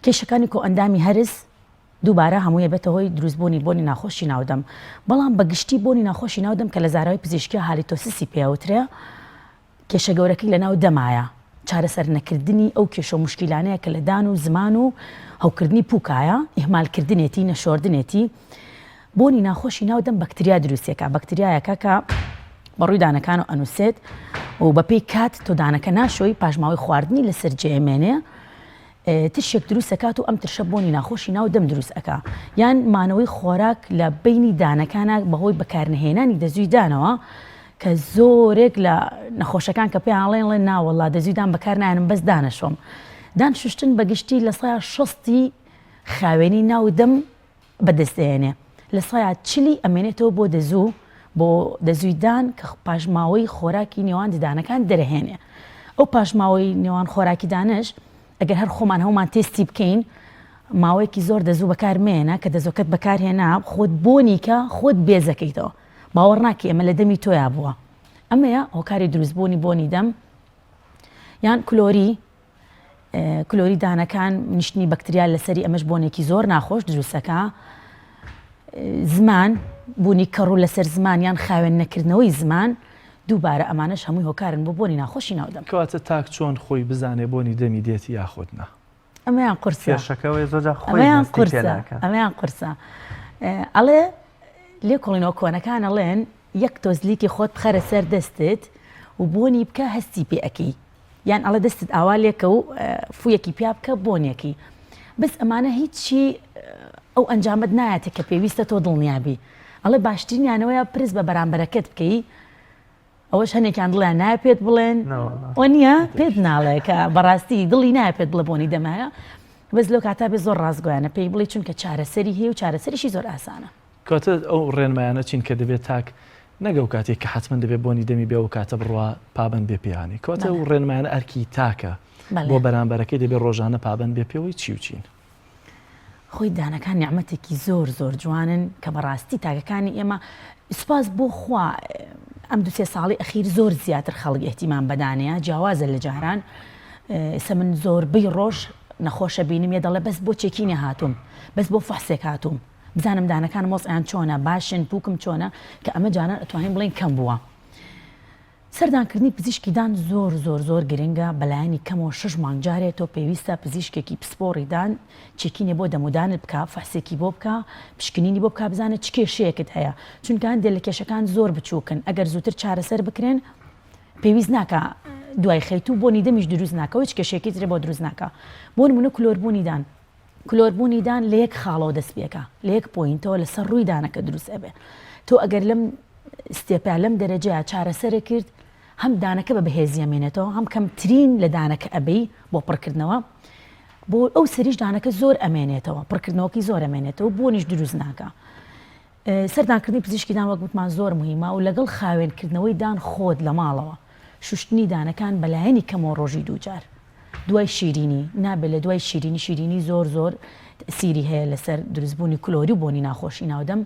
[SPEAKER 6] کێشەکانی کۆ ئەندامی هەرس دووبارە هەموویە بێتە هۆی دروستبوونی بۆنی ناخۆشی ناودەم بەڵام بەگشتی بۆنی ناخۆشی ناودەم کە لە زاراوی پزیشکی هالیتۆسیسی پێوترێ کێشە گەورەکەی لە ناو دەمایە چارەسەر نەکردنی ئەو کێشە مشکیلانەیە کە لە دان و زمان و هەوکردنی پووکایە ئیهمالکردنێتی نەشۆردنێتی بۆنی ناخۆشی ناودەم بەکتریا دروستێکە بەکتریایەکە کە بەڕووی دانەکان و ئەنووسێت و بەپێی کات تۆ دانەکە ناشۆی پاژماوەی خواردنی لەسەر جێمێنێ تشێک دروست دەکات و ئەم ترشە بۆنی ناخۆشی ناو دەم دروست ئەکا یان مانەوەی خۆراک لە بینی دانەکانە بەهۆی بەکارنهێنانی دەزوی دانەوە کە زۆرێک لە نەخۆشەکان کە پێیانڵێن ناوەڵا دەزویدان بەکار نایەنم بەس دانەشۆم دان شوشتن بەگشتی لە سایە 60 خاوێنی ناو دەم بەدەستێنێ لە سایە 40 ئەمێنێتەوە بۆ دەزوو بۆ دەزویدان کە پاژماوەی خۆراکی نێوان ددانەکان دەرەهێنێ ئەو پاژماوەی نێوان خۆراکی دانش ئەگەر هەر خۆمان هەومان تێستی بکەین ماوەیەکی زۆر دەزوو بەکارمێنە کە دەزۆکەت بەکارهێنا خۆت بۆنیکە خۆت بێزەکەیتەوە باوەڕ ناکە ئەمە لە دەمی تۆیا بووە ئەمەیە هۆکاری دروستبوونی بۆنی دەم یان کلۆری دانەکان نیشتنی بەکتریا لەسەری ئەمەش بۆنێکی زۆر ناخۆش دروستەکە زمان بوونی کەڕوو لەسەر زمانیان خاوێن نەکردنەوەی زمان دووبارە ئەمانش هەمووی هۆکارن بۆ بۆنی ناخۆشی ناودەم
[SPEAKER 2] کەواتە تاک چۆن خۆی بزانێ بۆنی دەمی دێتی یاخۆتنا
[SPEAKER 6] ئەمەیان قورسە
[SPEAKER 5] کێشەکەەوەی زۆر
[SPEAKER 6] ئەمەیان قورسە ئەڵێ لێ کۆڵینەوە کۆنەکان ئەڵێن یەک تۆزلیکی خۆت بخەرە سەر دەستت و بۆنی بکە هەستی پێ ئەەکەی یان ئەڵە دەستت ئاوا لێکە و فویەکی پیا بکە بۆنیەکەی بەس ئەمانە هیچی ئەو ئەنجامت نایەتە کە پێویستە تۆ دڵنیابی ئەڵێ باشترینیانەوەیە پرس بە بەرامبەرەکەت بکەی ئەوەش هەنێکیان دڵیان نایە پێت بڵێن ئەو نییە پێت ناڵێ کە بەڕاستی دڵی نایە پێت بڵە بۆنی دەمایە بەس لەو کاتا بێ زۆر ڕازگۆیانە پێی بڵێ چونکە چارەسەری هەیە و چارەسەریشی زۆر ئاسانە
[SPEAKER 2] کاتە ئەو ڕێنمایانە چین کە دەبێت تاک نەگەو کاتێک کە حتمما دەبێت بۆنی دەمی بێ و کاتە بڕوا پابند بێ پێیانی کاتە ئەو ڕێنمایانە ئەرکی تاکە بۆ بەرامبەرەکەی دەبێت ڕۆژانە پابند بێ پێوەی چی و چین
[SPEAKER 6] خۆی دانەکان نیعمەتێکی زۆر زۆر جوانن کە بەڕاستی تاکەکانی ئێمە سوپاس بۆ خوا ئەم 2-3 ساڵی ئەخیر زۆر زیاتر خەڵک ئێحتیمام بەدانەیە جیاوازە لە جاران سە من زۆربەی ڕۆژ نەخۆشە بینم یە دەڵێ بەس بۆ چێکینێ هاتووم بەس بۆ فەحسێک هاتووم بزانم دانەکان مۆزیان چۆنە باشن پووکم چۆنە کە ئەمە جانە ئەتوانین بڵین کەم بووە سەردانکردنی پزیشکیدان زۆر زۆر زۆر گرنگە بەلایانی کەمەوە 6 مانگ جارێتەوە پێویستە پزیشکێکی پسپۆڕیدان چێکینێ بۆ دەمودانت بکە فەحسێکی بۆ بکە پشکنینی بۆ بکە بزانە چ کێشەیەکت هەیە چونکە هەندێک لە کێشەکان زۆر بچووکن ئەگەر زووتر چارەسەر بکرێن پێویست ناکە دوای خەیتوو بۆنی دەمیش دروست ناکە هیچ کێشێکی ترێ بۆ دروست ناکە بۆ نمونە کلۆربوونیدان لە یەک خاڵەوە دەست پێکە لە یەک پۆینتەوە لەسەر ڕووی دانەکە دروست ئەبێ تۆ ئەگەر لەم ستێپا لەم دەرەجەیە چارەسەرە کرد هەم دانەکە بە بەهێزی ئەمێنێتەوە هەم کەمترین لە دانەکە ئەبەی بۆ پڕکردنەوە بۆ ئەو سەریش دانەکە زۆر ئەمێنێتەوە پڕکردنەوەکی زۆر ئەمێنێتەوە بۆنیش دروست ناکە سەردانکردنی پزیشکیدان وەک گوتمان زۆر مهمە و لەگەڵ خاوێنکردنەوەی دان خۆت لە ماڵەوە شوشتنی دانەکان بەلایەنی کەمەوە ڕۆژی دووجار دوای شیرینی نابێت لە دوای شیرینی زۆر زۆر سیری هەیە لەسەر دروستبوونی کلۆری و بۆنی ناخۆشی ناودەم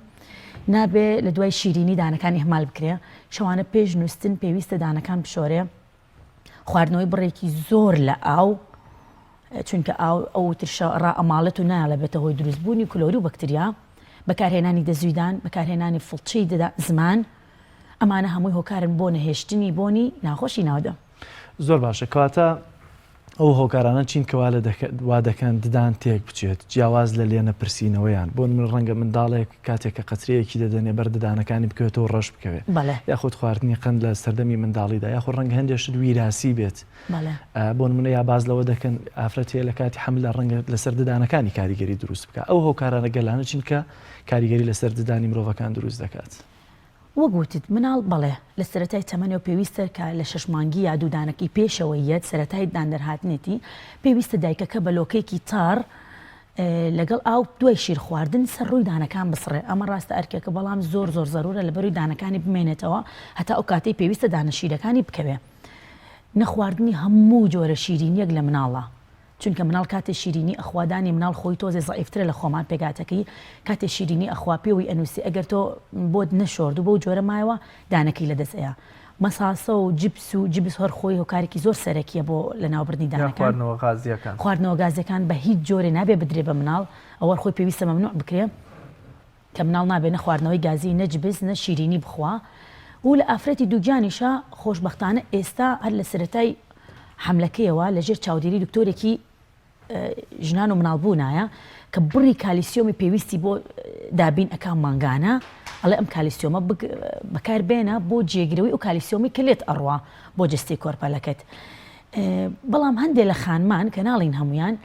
[SPEAKER 6] نابێ لە دوای شیرینی دانەکان ئیهمال بکرێ شەوانە پێش نووستن پێویستە دانەکان بشۆرێ خواردنەوەی بڕێکی زۆر لە ئاو چونکە ئەو ترشە ڕائەماڵەت و نایە بێتە هۆی دروستبوونی کلۆری و بەکتریا بەکارهێنانی دەزویدان بەکارهێنانی فڵچەی زمان ئەمانە هەمووی هۆکارن بۆ نەهێشتنی بۆنی ناخۆشی ناودەم
[SPEAKER 2] زۆر باشە کەواتە ئەو هۆکارانە چین کەوا وا دەکەن ددان تێک بچێت جیاواز لە لێنە پرسیینەوەیان بۆ من ڕەنگە منداڵێک کاتێک کە قەترەیەکی دەدەنێ بەر ددانەکانی بکەوێتەوە ڕەش بکەوێت یاخود خواردنی قند لە سەردەمی منداڵیدا یاخود ڕەنگە هەندێشت ویراسی بێت بۆ منە یا باز لەوە دەکەن ئافرەتێ لە کاتی حملە ڕەنگە لەسەر ددانەکانی کاریگەری دروست بکە ئەو هۆکارانە گەلانە چینکە کاریگەری لەسەر ددانی مرۆڤەکان دروست دەکات
[SPEAKER 6] وەگوتت مناڵ بەڵێ لە سەرەتای تەمەنەوە پێویستە کە لە 6 مانگی یا دوودانەکەی پێشەوەی یەت سەرەتای داندەرهاتنێتی پێویستە دایکەکە بە لۆکەیەکی تار لەگەڵ ئاو دوای شیر خواردن سەر ڕووی دانەکان بسڕێ ئەمە ڕاستە ئەرکێکە بەڵام زۆر زۆر زەرورە لە بەروی دانەکانی بمێنێتەوە هەتا ئەو کاتەی پێویستە دانەشیرەکانی بکەوێ نەخواردنی هەموو جۆرە شیرینیەک لە مناڵە چونکە مناڵ کاتێ شیرینی ئەخوادانی مناڵ خۆی تۆزێ زەعیفترە لە خۆمان پێگاتەکەی کاتێ شیرینی ئەخوا پێوەی ئەنووسی ئەگەر تۆ بۆت نەشۆرد و بەو جۆرە مایەوە دانەکەی لە دەستەیە مەساسە و جیبس هەر خۆی هۆکارێکی زۆر سەرەکیە بۆ لە ناوبردنی دانەکان خواردنەوە گازەکان بە هیچ جۆرێ نابێ بدرێ بە مناڵ ئەوە خۆی پێویستە مەمنوع بکرێ کە مناڵ نابێ نە خواردنەوەی گازی نە جبس نە شیرینی بخوا و لە ئافرەتی دووگیانیشە خۆشبەختانە ئێستا هەر لە سەرەتای حملەکەیەوە لەژێر چاودێری دکتۆرێکی ژنان و مناڵبوونایە کە بڕی کالیسیۆمی پێویستی بۆ دابین ئەکان مانگانە ئەڵێ ئەم کالیسیۆمە بەکاربێنە بۆ جێگرەوەی و کالیسیۆمی کە لێت ئەڕوا بۆ جستی کۆرپەلەکەت. بەڵام هەندێک لە خانمان کە ناڵین هەمویان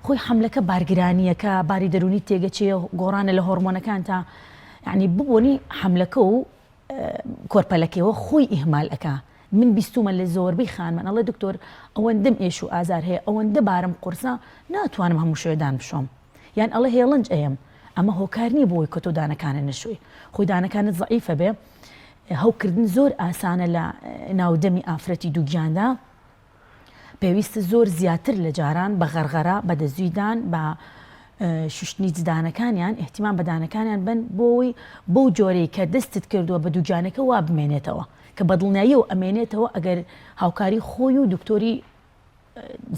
[SPEAKER 6] خۆی حملەکە بارگرانیەکە باری دەرونی تێگەچێ گۆڕانە لە هۆرمۆنەکان تا یعنی ببوونی حملەکە و کۆرپەلەکەوە خۆی ئیهمال ئەکا. من بیستومە لە زۆربەی خانمان ئەڵێ دکتۆر ئەوەندەم ئێش و ئازار هەیە ئەوەندە بارم قورسە ناتوانم هەموو شوێدان بشۆم یان ئەڵێ هێڵنج ئەم ئەمە هۆکار نیە بۆی کە تۆ دانەکانە نەشوی خۆی دانەکانت ضعیفە بێ هەوکردن زۆر ئاسانە لە ناودەمی ئافرەتی دووگیاندا پێویستە زۆر زیاتر لە جاران بە غەرغەرە بە دەزویدان بە شوشتنی جدانەکانیان احتیمام بە دانەکانیان بن بۆی بۆ جۆرەی کە دەستت کردووە بە دووجانەکە وا بمێنێتەوە کە بەدڵنیایی و ئەمێنێتەوە ئەگەر هاوکاری خۆی و دکتۆری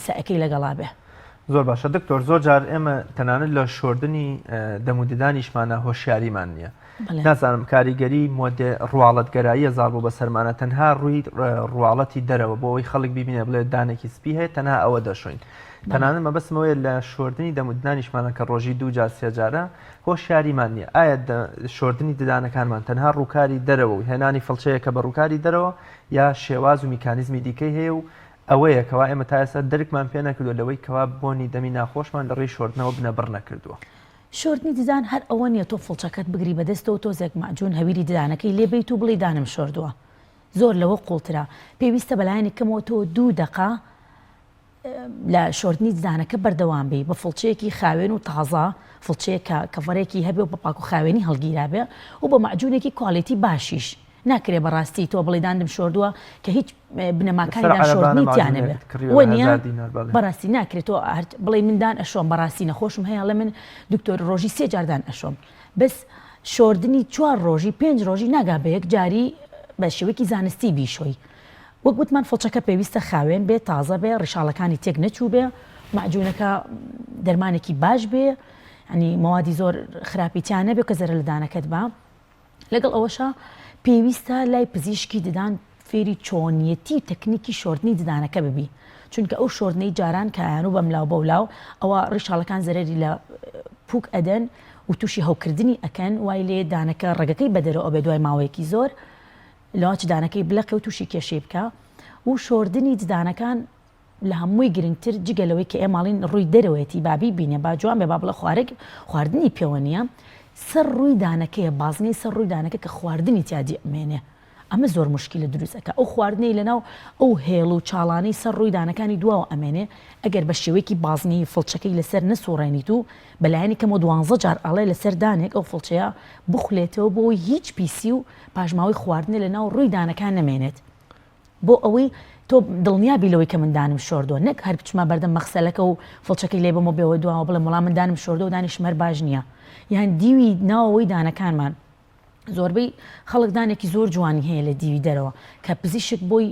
[SPEAKER 6] سەعەکەی لەگەڵا بێ.
[SPEAKER 5] زۆر باشە دکتۆر زۆر جار ئێمە تەنانەت لە شۆردنی دەموددانیشمانە هۆشیاریمان نییە. نازانم کاریگەری مۆدێ ڕواڵەتگەرایی زار بۆ بەسەرمانە تەنها ڕووی ڕواڵەتی دەرەوە بۆ ئەوی خەڵک ببینێ بڵێ دانێکی سپی هەیە تەنها ئەوە دەشوین. تەنانە مەبەستمەوەی لە شۆردنی دەموددانیشمانە کە ڕۆژی دوو جار سێ جارە هۆشیاریمان نییە. ئایا شۆردنی ددانەکانمان تەنها ڕووکاری دەرەوە و هێنانی فڵچەیە کە بە ڕووکاری دەرەوە یا شێواز و میکانیزمی دیکەی هەیە و ئەوەیە کەوا ئێمە تا ئێستا دەرکمان پێ نەکردو لەوەی کەوا بۆنی دەمی ناخۆشمان لە ڕێی شۆردنەوە بنەبڕ نەکردووە.
[SPEAKER 6] شۆردنی ددان هەر ئەوە نیە تۆ فڵچەکەت بگری بەدەستەوە تۆزێک ماجون هەویری ددانەکەی لێبیت و بڵی دانم شۆردووە زۆر لەوە قوڵترا پێویستە بەلایەنی کەمەوە تۆ 2 دقە لە شۆردنی ددانەکە بەردەوام بی بە فڵچەیەکی خاوێن و تازە فڵچەیە کە کەڤەرێکی هەبێ و بە پاک و خاوێنی هەڵگیرابێ و بە ماجونێکی کواڵیتی باشیش ناکرێ بەڕاستی تۆ بڵێ داندم شۆردووە کە هیچ بنەماکانیدا شۆردنی تیانە بێ وەنیە بەڕاستی ناکرێت تۆ بڵێ مندان ئەشۆم بەڕاستی نەخۆشم هەیە لە من دکتۆر ڕۆژی 3 جاردان ئەشۆم بەس شۆردنی 4 ڕۆژی 5 ڕۆژی ناگا بە یەک جاری بە شێوەیەکی زانستی بیشۆی وەک وتمان فڵچەکە پێویستە خاوێن بێ تازە بێ ڕشاڵەکانی تێک نەچوو بێ ماجونەکە دەرمانێکی باش بێ ینی مەوادی زۆر خراپیتیانە بێ کە زەرە لە دانەکەت بە لەگەڵ ئەوەشە پێویستە لای پزیشکی ددان فێری چۆنیەتی تەکنیکی شۆردنی ددانەکە ببی چونکە ئەو شۆردنەی جاران کایان و بەملاو بەولاو ئەوە ڕیشاڵەکان زەرری لە پووک ئەدەن و تووشی هەوکردنی ئەکەن وای لێ دانەکە ڕێگەکەی بەدەرەوە بێ دوای ماوەیەکی زۆر لەواچ دانەکەی بلەقێ و تووشی کێشەی بکە و شۆردنی ددانەکان لە هەمووی گرنگتر جگەلەوەی کە ئێماڵین ڕووی دەرەوەیەتی بابی بینێ با جوان بێ با بڵە خواردنی پێوە نیە سەر ڕووی دانەکەیە بازنەی سەر ڕووی دانەکە کە خواردنی تیادی ئەمێنێ ئەمە زۆر مشکلە دروستەکە ئەو خواردنەی لەناو ئەو هێڵ و چاڵانەی سەر ڕووی دانەکانی دواوە ئەمێنێ ئەگەر بە شێوەیەکی بازنی فڵچەکەی لەسەر نەسوڕێنیت و بەلایەنی کەمە 12 جار ئەڵێ لەسەر دانێک ئەو فڵچەیە بخولێتەوە بۆی هیچ پیسی و پاژماوەی خواردنە لەناو ڕووی دانەکان نەمێنێت بۆ ئەوەی تۆ دڵنیابی لەوەی کە من دانم شۆردۆ نەک هەر بچمە بەردەم مەخسەلەکە و فڵچەکەی لێ بمە بێەوە دواوە بڵێ وەڵام من دانم شۆردۆ و دانیشمەر باش نییە یان دیوی ناوەوەی دانەکانمان زۆربەی خەڵک دانێکی زۆر جوانی هەیە لە دیوی دەرەوە کە پزیشک بۆی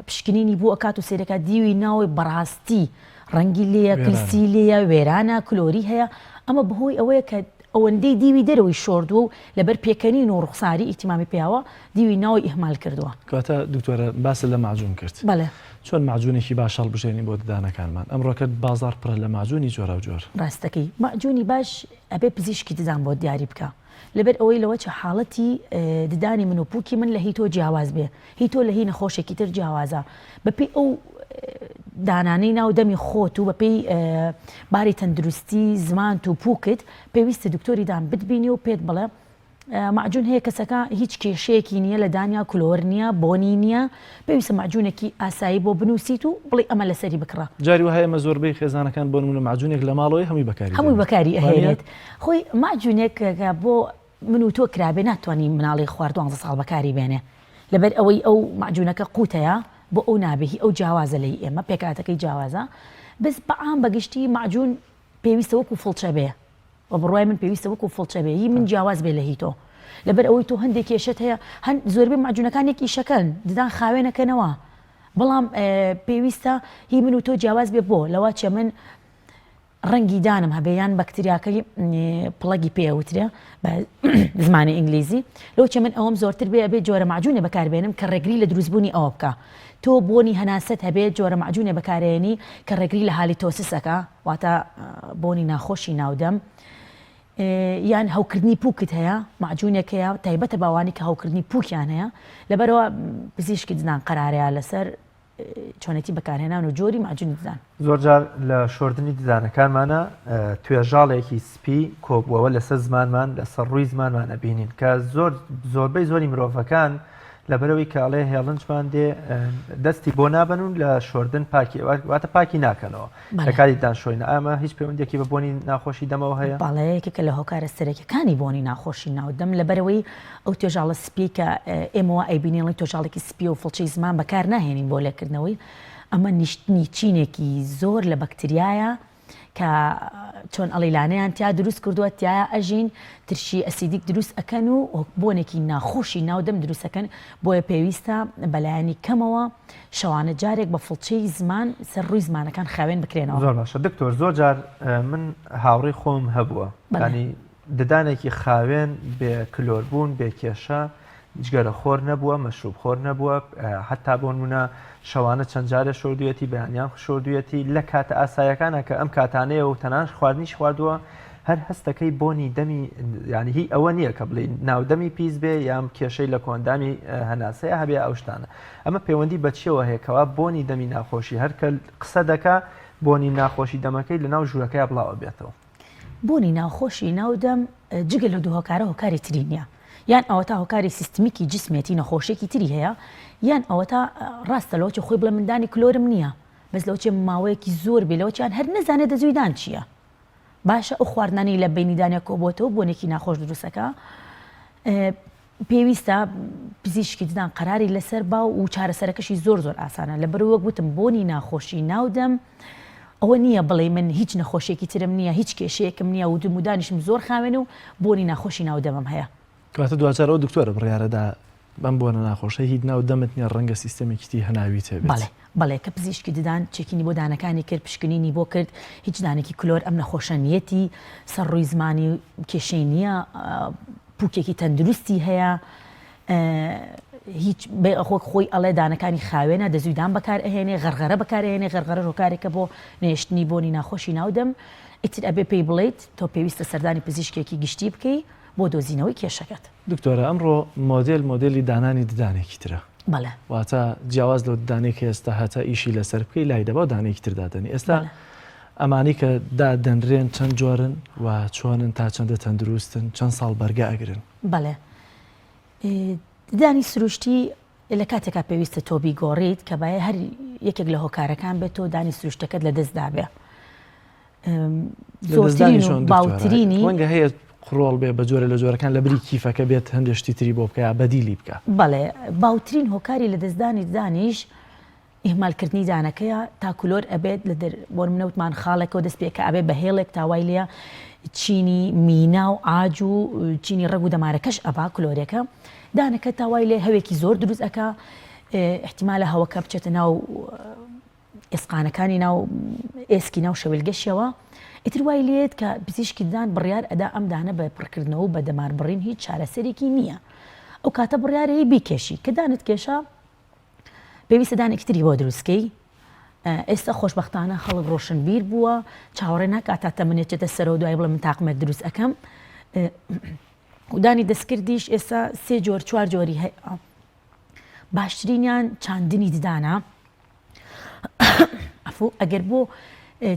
[SPEAKER 6] پشکنینی بوو ئەکات و سێرەکە دیوی ناوەی بەڕاستی ڕەنگی لێیە کلسی لێیە وێرانە کلۆری هەیە ئەمە بەهۆی ئەوەیە کە ئەوەندەی دیوی دەرەوەی شۆردووە و لەبەر پێکەنین و ڕوخساری ئیتیمامی پێیاوە دیوی ناوەی ئیهمال کردووە
[SPEAKER 2] کاتە دکتۆرە باس لە ماجون کرد
[SPEAKER 6] بەڵێ
[SPEAKER 2] چۆن ماجونێکی باش هەڵبژێنی بۆ ددانەکانمان ئەمڕۆکە بازار پڕە لە ماجونی جۆرە و جۆر
[SPEAKER 6] ڕاستەکەی ماجونی باش ئەبێ پزیشکی ددان بۆ دیاری بکە لەبەر ئەوەی لەوە چه حاڵەتی ددانی من و پووکی من لە هیتۆ جیاواز بێ هیتۆ لە هی نەخۆشێکی تر جیاوازە بەپێی ئەو دانانەی ناو دەمی خۆت و بەپێی باری تەندروستی زمان و پووکت پێویستە دکتۆری دان بتبینی و پێت بڵێ ماجون هەیە کەسەکە هیچ کێشەیەکی نییە لە دانیا کلۆر نییە بۆنی نییە پێویستە ماجونێکی ئاسایی بۆ بنووسیت و بڵێ ئەمە لەسەری بکڕە
[SPEAKER 2] جاری وهەیە مە زۆربەی خێزانەکان بۆ نمونە ماجونێک لە ماڵەوەی هەمووی
[SPEAKER 6] بەکاری ئەهێنێت خۆی ماجونێک بۆ من و تۆ کرابێ ناتوانانی مناڵی خوارد 12 ساڵ بەکاری بێنێ لەبەر ئەوەی ئەو ماجونەکە قوتەیە بۆ ئەو نابێهی ئەو جیاوازە لەی ئێمە پێکاتەکەی جیاوازە بەس بەعام بەگشتی ماجون پێویستە وەکو فڵچە بێ و بڕوای من پێویستە وەکو فڵچە بێ هی من جیاواز بێ لە هی تۆ لەبەر ئەوەی تۆ هەندێک کێشت هەیە هەند زۆربەی ماجونەکانێکی شەکەن ددان ڕەنگی دانم هەبێیان بەکتریاکەی پڵەگی پێوترێ بە زمانی ئینگلیزی لەو چە من ئەوم زۆرتر بێ ئەبێ جۆرە معجونێ بەکاربێنم کە ڕێگری لە دروستبوونی ئەوە بکە تۆ بۆنی هەناست هەبێت جۆرە معجونێ بەکارێنی کە ڕێگری لە هالیتۆسسەکە واتە بۆنی ناخۆشی ناودەم یان هەوکردنی پووکت هەیە معجونێک هەیە تایبەتە باوانی کە هەوکردنی پووکیان هەیە لەبەرەوە پزیشکی ددان قەرارەیە لەسەر چۆنێتی بەکارهێنان و جۆری معجونی ددان
[SPEAKER 5] زۆر جار لە شۆردنی ددانەکانمانە توێژاڵێکی سپی کۆبووەوە لەسەر زمانمان لەسەر ڕووی زمانمان ئەبینین کە زۆربەی زۆری مرۆڤەکان لەبەرەوەی کاڵێ هێڵنجمان دێ دەستی بۆ نابنون لە شۆردن پاکی واتە پاکی ناکەنەوە لە کاری دانشۆینە ئەمە هیچ پەیوەندێکی بە بۆنی ناخۆشی دەمەوە هەیە
[SPEAKER 6] باڵەیەکێکە لە هۆکارە سەرەکیەکانی بۆنی ناخۆشی ناودەم لەبەرەوەی ئەو توێژاڵە سپی کە ئێمەوە ئەیبینێڵی تۆژاڵێکی سپی و فڵچەی زمان بەکار ناهێنین بۆ لێکردنەوەی ئەمە نیشتنی چینێکی زۆر لە بەکتریایە کە چۆن ئەڵیلانەیان تیا دروست کردووە تایە ئەژین ترشی ئەسیدیک دروست ئەەکەن و بۆنێکی ناخۆشی ناودەم دروستەکەن بۆیە پێویستە بەلایانی کەمەوە شەوانە جارێک بە فڵچەی زمان سەر ڕووی زمانەکان خاوێن بکرێنەوە
[SPEAKER 5] زۆر باشە دکتۆر زۆر جار من هاوڕێی خۆم هەبووە ینی ددانێکی خاوێن بێ کلۆربوون بێ کێشە جگەرە خۆر نەبووە مەشروب خۆر نەبووە حتا بۆ نمونە شەوانە چەند جارە شۆردویەتی بەیانیان شۆردویەتی لە کاتە ئاسایەکانە کە ئەم کاتانەیە و تەنانش خواردنیش خواردووە هەر هەستەکەی بۆنی دەمی ینی هی ئەوە نییە کە بڵێ ناودەمی پیس بێ یام کێشەی لە کۆندامی هەناسەیە هەبێ ئەو شتانە ئەمە پەیوەندی بەچیەوە هەیەکەوە بۆنی دەمی ناخۆشی هەرکە قسە دەکا بۆنی ناخۆشی دەمەکەی لە ناو ژوورەکەی بڵاوە بێتەوە
[SPEAKER 6] بۆنی ناخۆشی ناودەم جگە لە دوو هۆکارە هۆکاری تری نییە یان ئەوە تا هۆکاری سیستمیکی جسمێتی نەخۆشێکی تری هەیە یان ئەوە تا ڕاستە لەوە خۆی بڵێ مندانی کلۆرم نییە بەس لەوچێ ماوەیەکی زۆر بێ لەوەیان هەر نەزانێت دەزویدان چییە باشە ئەو خواردنانی لە بینیدانە کۆبووەتەوە بۆنێکی ناخۆش دروستەکە پێویستە پزیشکی ددان قەراری لەسەر با و چارەسەرەکەشی زۆر ئاسانە لە بەرەوە گوتم بۆنی ناخۆشی ناودەم ئەوە نییە بڵێ من هیچ نەخۆشێکی ترم نییە هیچ کێشەیەکم نییە و دمودانیشم زۆر خاوێن و بۆنی ناخۆشی ناودەمم هەیە
[SPEAKER 2] کاتە دوچارەوە دکتۆرە بڕیارەدا بەم بۆنە ناخۆشە هیچ ناو دەمت نیە ڕەنگە سیستەمێکی هەناوی تێبێت
[SPEAKER 6] بەڵێ کە پزیشکی ددان چێکینی بۆ دانەکانی کرد پشکنینی بۆ کرد هیچ دانێکی کلۆر ئەم نەخۆشەنیەتی سەر ڕووی زمانی کێشەی نییە پووکێکی تەندروستی هەیە هیچ خۆی ئەڵێ دانەکانی خاوێنە دەزویدان بەکار ئەهێنێ غەرغەرە بەکارهێنێ غەرغەرە ڕۆکارێکە بۆ نێشتنی بۆنی ناخۆشی ناودەم ئیتر ئەبێ پێی بڵێیت تۆ پێویستە سەردانی پزیشکێکی گشتی بکەی بۆ دۆزینەوەی کێشەکەت
[SPEAKER 2] دکتۆرە ئەمڕۆ مۆدلی دانانی ددانێکی ترە
[SPEAKER 6] بەڵێ
[SPEAKER 2] واتە جیاواز لەو دانێکی ئێستا هەتا ئیشی لەسەر بکەی لای دەبا دانێکی تردادنی ئێستا ئەمانی کە دادەنرێن چەند جۆرن و چۆنن تا چەندە تەندروستن چەند ساڵ بەرگە ئەگرن
[SPEAKER 6] بەڵێ دانی سروشتی لە کاتێکا پێویستە تۆ بیگۆڕیت کە باە هەر یەکێک لە هۆکارەکان بێت تۆ دانی سروشتەکەت لە دەستدا بێ زۆرترین و باوترینی
[SPEAKER 2] وەنگە هەیە قڕۆڵ بێ بە جۆرە لە جۆرەکان لە بری کیفەکە بێت هەندێشتی تری بۆ بکە بەدیلی بکە
[SPEAKER 6] بەڵێ باوترین هۆکاری لە دەستدانی دانیش ئیهمالکردنی دانەکەیە تا کلۆر ئەبێت لە بۆ منەوتمان خاڵێکەوە دەست پێکە ئەبێ بە هێڵێک تاوای لێە چینی مینا و ئاج و چینی ڕەگ و دەمارەکەش ئەبا کلۆرێکە دانەکە تاوای لێ هەوێکی زۆر دروست ئەکا احتیمالە هەوەکە بچێتە ناو ئێسقانەکانی ناو ئێسکی ناو شەویلگەشیەوە ئیتر وای لێت کە پزیشکی ددان بڕیار ئەدا ئەم دانە بە پڕکردنەوە بە دەمار بڕین هیچ چارەسەرێکی نییە ئەو کاتە بڕیارەیە بیکێشی کە دانت کێشە پێویستە دانێکی تری بۆ دروستکەی ئێستا خۆشبەختانە خەڵک ڕۆشنبیر بووە چاوەڕێ ناکات تا منێتێتە سەرەوە دوای بڵێ من تاقمێت دروست ئەەکەم و دانی دەستکردیش ئێستا 3 جۆر 4 جۆری هەیە باشترینیان چاندنی ددانە ئەگەر بۆ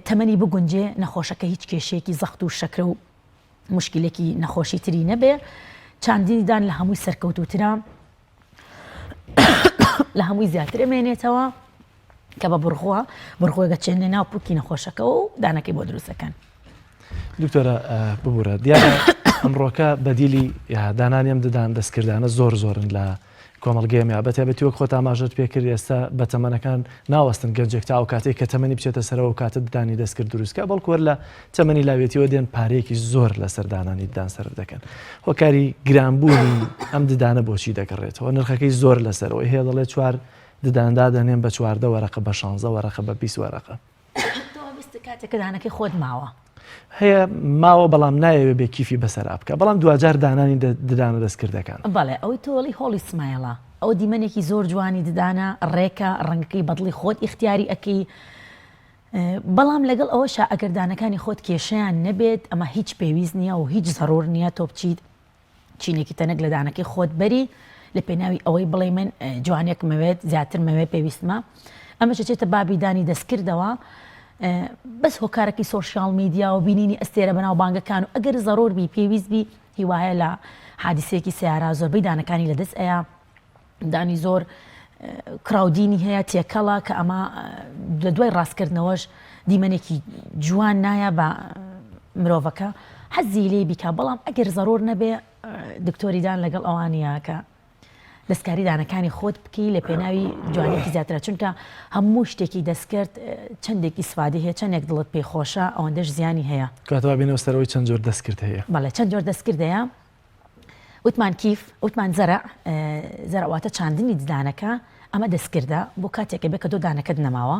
[SPEAKER 6] تەمەنی بگونجێ نەخۆشەکە هیچ کێشەیەکی زەخت و شەکرە و مشکلێکی نەخۆشی تری نەبێ چاندنی دان لە هەمووی سەرکەوتوترە لە هەمووی زیاتر ئەمێنێتەوە کە بە بڕخۆیگە چێنێ ناو پووکی نەخۆشەکە و دانەکەی بۆ دروستەکەن
[SPEAKER 2] دکتۆرە ببوورە دیارە ئەمڕۆکە بەدیلی دانانی ئەم ددان دەستکردانە زۆرن لە کۆمەڵگەیەمە بەتێبێتی وەک خۆت ئاماژەت پێکرد ئێستا بە تەمەنەکان ناوەستن گەنجێک تا ئەو کاتێک کە تەمەنی بچێتە سەرەوە و کاتە ددانی دەستکرد دروستکە بەڵکو وەر لە تەمەنی لاوێتیەوە دێن پارەیەکی زۆر لە سەردانانی ددان سەرف دەکەن هۆکاری گرانبوونی ئەم ددانە بۆچی دەگەڕێتەوە نرخەکەی زۆر لەسەرەوەی هەیە دەڵێ 4 دداندا دەنێن بە 14 وەرەقە بە 16 وەرەقە بە 20 وەرەقە
[SPEAKER 6] کاتێککە دانەکەی خۆت ماوە
[SPEAKER 2] هەیە ماوە بەڵام نایەوێ بێ کیفی بەسەرا بکە بەڵام دوجار دانانی ددانە دەستکردەکان
[SPEAKER 6] بەڵێ ئەوەی تۆڵی هۆڵی سمایڵە ئەو دیمەنێکی زۆر جوانی ددانە ڕێکە ڕەنگەکەی بەدڵی خۆت ئیختیاری ئەەکەی بەڵام لەگەڵ ئەوەش ئەگەردانەکانی خۆت کێشەیان نەبێت ئەمە هیچ پێویست نییە و هیچ زەڕۆر نییە تۆ بچیت چینێکی تەنەک لە دانەکەی خۆت بەری لە پێناوی ئەوەی بڵێ من جوانێکمەوێت زیاتر مەوێت پێویستمە ئەمە چێتە بابی دانی دەستکردەوە بەس هۆکارەکەی سۆشیال میدیا و بینینی ئەستێرە بەناو بانگەکان و ئەگەر زەڕۆر بی پێویست بی هیوایە لە حادیسەیەکی سیارا زۆربەی دانەکانی لەدەست ئەیە دانی زۆر کراودینی هەیە تێکەڵە کە ئەمە لە دوای ڕاستکردنەوەش دیمەنێکی جوان نایە بە مرۆڤەکە حەزی لێ بیکە بەڵام ئەگەر زەڕۆر نەبێ دکتۆریدان لەگەڵ ئەوانە کە دەستکاری دانەکانی خۆت بکەی لە پێناوی جوانێکی زیاترە چونکە هەموو شتێکی دەستکرد چەندێکی سوادی هەیە چەندێک دڵت پێی خۆشە ئەوەندەش زیانی هەیە
[SPEAKER 2] کاتەوە بینەوە سەرەوەی چەند جۆر دەستکرد هەیە
[SPEAKER 6] بەڵێ چەند جۆر دەستکرد هەیە وتمان کیف وتمان زەرەواتە چاندنی ددانەکە ئەمە دەستکردە بۆ کاتێکە بێت کە دۆ دانەکەت نەماوە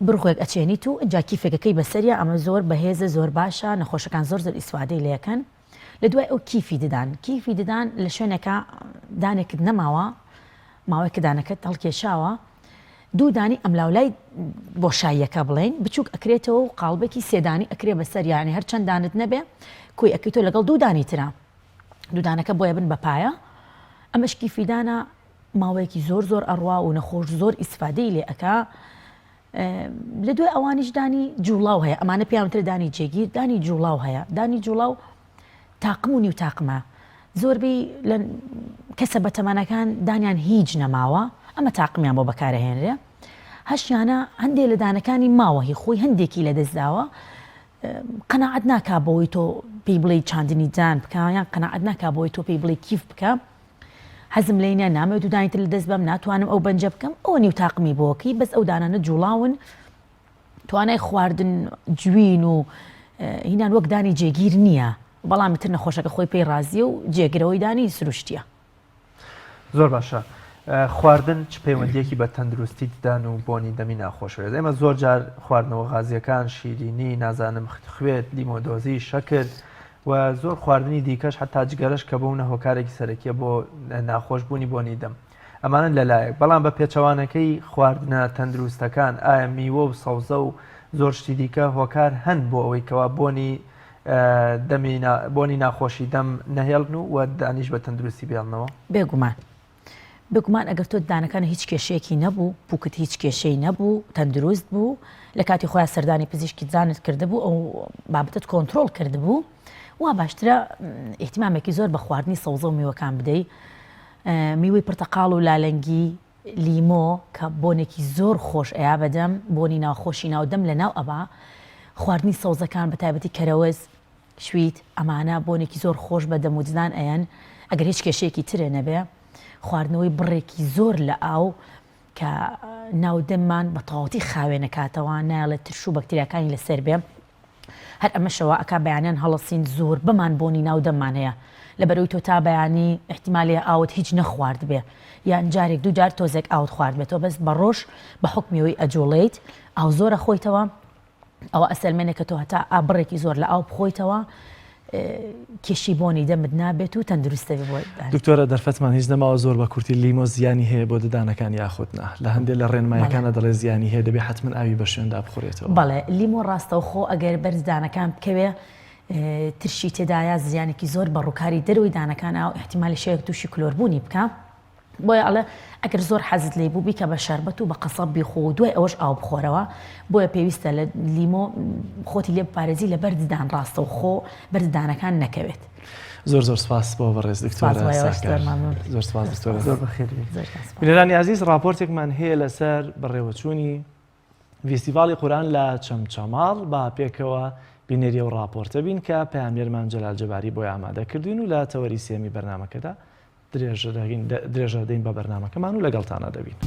[SPEAKER 6] بڕخۆیەک ئەچێنیت و اینجا کیفێکەکەی بەسەریە ئەمە زۆر بەهێزە زۆر باشە نەخۆشەکان زۆر زۆر ئیسوادەی لەکەن لە دوای ئەو کیفی ددان لە شوێنێکە دانێکت نەماوە ماوەیەکە دانەکەت هەڵکێشاوە دوو دانی ئەملاولای بۆ شایەکە بڵێن بچووک ئەکرێتەوە و قاڵبێکی سێدانی ئەکرێ بەسەر یانی هەر چەند دانت نەبێ کوی ئەکەیتۆ لەگەڵ دوو دانی ترە دوودانەکە بۆیە بن بەپایە ئەمەش کیفیدانە ماوەیەکی زۆر زۆر ئەڕوا و نەخۆش زۆر ئیسفادەی لێ ئەکا لە دوای ئەوانیش دانی جوڵاو هەیە ئەمانە پێیانتر دانی جێگیر دانی جوڵاو هەیە دانی جوڵاو تاقم و نیو تاقمە زۆربەی لە کەسە بەتەمەنەکان دانیان هیچ نەماوە ئەمە تاقمیان بۆ بەکارەهێنرێ هەشیانە هەندێک لە دانەکانی ماوە هی خۆی هەندێکی لە دەستداوە قەناعەت ناکا بۆی تۆ پێی بڵێ چاندنی جان بکە یان قەناعەت ناکا بۆی تۆ پێی بڵێ کیف بکە حەزم لێنە نامەوێت دوودانیتر لە دەست بەم ناتوانم ئەو بەنجە بکەم ئەوە نیو تاقمی بۆکەی بەس ئەو دانانە جوڵاون توانای خواردن جوین و هینان وەک دانی جێگیر نییە بەڵام تر نەخۆشەکە خۆی پێی ڕازیە و جێگرەوەی دانی سروشتیە
[SPEAKER 5] زۆر باشە خواردن چ پەیوەندیەکی بە تەندروستی ددان و بۆنی دەمی ناخۆشەوێت ئێمە زۆر جار خواردنەوە غازیەکان شیرینی نازانم خوێت لیمۆدۆزی شەکر و زۆر خواردنی دیکەش حتا جگەرەش کە بوونە هۆکارێکی سەرەکیە بۆ ناخۆشبوونی بۆنی دەم ئەمانە لەلایەک بەڵام بە پێچەوانەکەی خواردنە تەندروستەکان ئایا میوە و سەوزە و زۆر شتی دیکە هۆکار هەن بۆ ئەوەی کەوا بۆنی ناخۆشی دەم نەهێڵن و دانیش بە تەندروستی بێڵنەوە
[SPEAKER 6] بێگومان ئەگەر تۆ دانەکان هیچ کێشەیەکی نەبوو پوکت هیچ کێشەی نەبوو تەندروست بوو لە کاتی خۆیان سەردانی پزیشکی جانت کردبوو ئەو بابەتت کۆنتترۆل کردبوو وا باشترە احتیمامێکی زۆر بە خواردنی سەوزە و میوەکان بدەیت میوەی پرتەقاڵ و لالەنگی لیمۆ کە بۆنێکی زۆر خۆش ئەیا بەدەم بۆنی ناوخۆشی ناودەم لە ناو ئەبا خواردنی سەوزەکان بە تایبەتی کەرەوەز شویت ئەمانە بۆنێکی زۆر خۆش بە دەموجدان ئەیەن ئەگەر هیچ کێشەیەکی ترێ نەبێ خواردنەوەی بڕێکی زۆر لە ئاو کە ناودەممان بە تەواوەتی خاوێنەکاتەوە نایڵێت ترش و بەکتریاکانی لەسەر بێ هەر ئەمەشەوە ئەکا بەیانیان هەڵەسین زۆر بەمان بۆنی ناودەممان هەیە لەبەرەوەی تۆ تا بەیانی احتیمالێ ئاوت هیچ نەخوارد بێ یان جارێک دوو جار تۆزێک ئاوت خوارد بێتەوە بەس بە ڕۆژ بە حکمیەوەی ئەجۆڵیت ئاو زۆرە خۆیتەوە ئەوە ئەسەلمێنێکە تۆ هەتا ئابڕێکی زۆر لە ئاو بخۆیتەوە کێشی بۆنی دەمت نابێت و تەندروستە بۆ
[SPEAKER 2] دکتۆرە دەرفەتمان هیچ نەماوە زۆر بە کورتی لیمۆ زیانی هەیە بۆ ددانەکان یاخودنا لە هەندێک لە ڕێنمایەکانە دەڵێ زیانی هەیە دەبێت حتمما ئاوی بە شوێندا بخورێتەوە
[SPEAKER 6] بەڵێ لیمۆ ڕاستەوخۆ ئەگەر بەرزدانەکان بکەوێ ترشی تێدایە زیانێکی زۆر بە ڕووکاری دەروی دانەکان ئەو احتیمالی شەیەک تووشی کلۆربوونی بکە بۆیە ئەڵێ ئەگەر زۆر حەزت لێ بوو بیکە بە شەربەت و بە قەسەب بیخۆ و دوای ئەوەش ئاو بخۆرەوە بۆیە پێویستە لە لیمۆ خۆتی لێ بپارێزی لە بەرددان ڕاستەوخۆ بەرددانەکان نەکەوێت
[SPEAKER 2] زۆر زۆر سپاس بۆ بەڕێز دکتۆرە زۆر سپاس دکتۆرە
[SPEAKER 5] زۆر بەخێر
[SPEAKER 2] بینەرانی عزیز راپۆرتێکمان هەیە لەسەر بەڕێوەچوونی فیستیڤاڵی قورئان لە چەمچەماڵ با پێکەوە بینێری و راپۆرتە بین کە پەیامبەرمان جەلال جەباری بۆی ئامادە کردوین و لە تەوەری سێمی بەرنامەکەدا درێژە دەین بە بەرنامەکەمان و لەگەڵتانە دەبین.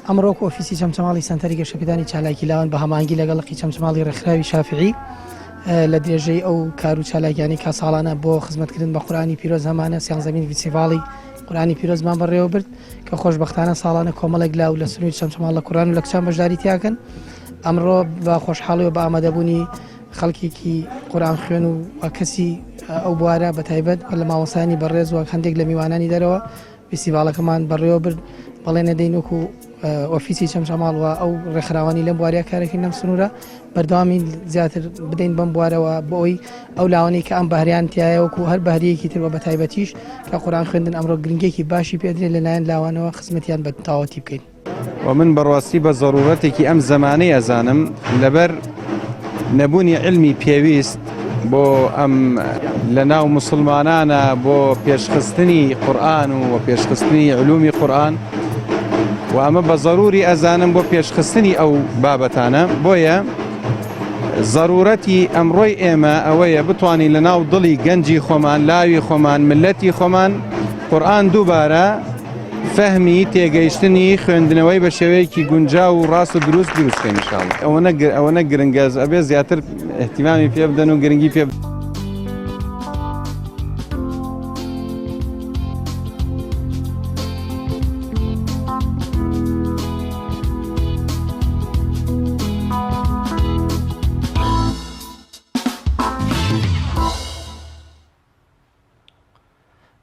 [SPEAKER 7] ئەمڕۆک ئۆفیسی چەمچەماڵی سنتەری گەشەپێدانی چالاکی لاوان بە هەماهەنگی لەگەڵقی چەمچەماڵی ڕێکخراوی شافعی لە درێژەی ئەو کار و چالاکیانی کا ساڵانە بۆ خزمەتکردن بە قورآنی پیرۆز هەمانە سیانزەمین فیستیڤاڵی قورآنی پیرۆزمان بەڕێوە برد کە خۆشبەختانە ساڵانە کۆمەڵێک لاو لە سنووری چەمچەماڵ لە قورآن و لە کچان بەشداری تیاکەن. ئەمڕۆ بە خۆشحاڵیەوە بە ئامادەبوونی خەڵکێکی قورآن خوێن و کەسی ئەو بوارە بە تایبەت لە ماوەسانی بەڕێز و هەندێک لە میوانانی دەرەوە فیستیڤاڵەکەمان بەڕێوە برد بەڵێ نەدەین وەکو ئۆفیسی چەمچەماڵەوە ئەو ڕێکخراوانی لەم بوارەیە کارێکی نەم سنوورە بەردەوامی زیاتر بدەین بەم بوارەوە بۆ ئەوی ئەو لاوانەی کە ئەم بەهریان تایە وەکو هەر بەهریەکی ترەوە بە تایبەتیش کە قورآن خوێندن ئەمڕۆ گرنگێکی باشی پێدرێت لەلایەن لاوانەوە خزمەتیان بە تاواتی بکەین.
[SPEAKER 8] و من بەڕاستی بە ضرورەتێکی ئەم زمانەی ئەزانم لەبەر نەبوونی علمی پێویست بۆ ئەم لە ناو مسلمانانە بۆ پێشخستنی قورآن و پێشخستنی علومی قورآن و ئەمە بە ضروری ئەزانم بۆ پێشخستنی ئەو بابەتانە بۆیە ضرورەتی ئەمڕۆی ئێمە ئەوەیە بتوانین لە ناو دڵی گەنجی خۆمان لاوی خۆمان ملەتی خۆمان قورآن دووبارە فەهمی تێگەیشتنی خوێندنەوەی بە شێوەیەکی گونجا و ڕاست و دروست دروستکەین ئینشاڵڵا. ئەوە گرنگە ئەبێ زیاتر احتیمامی پێ بدەن و گرنگی پێ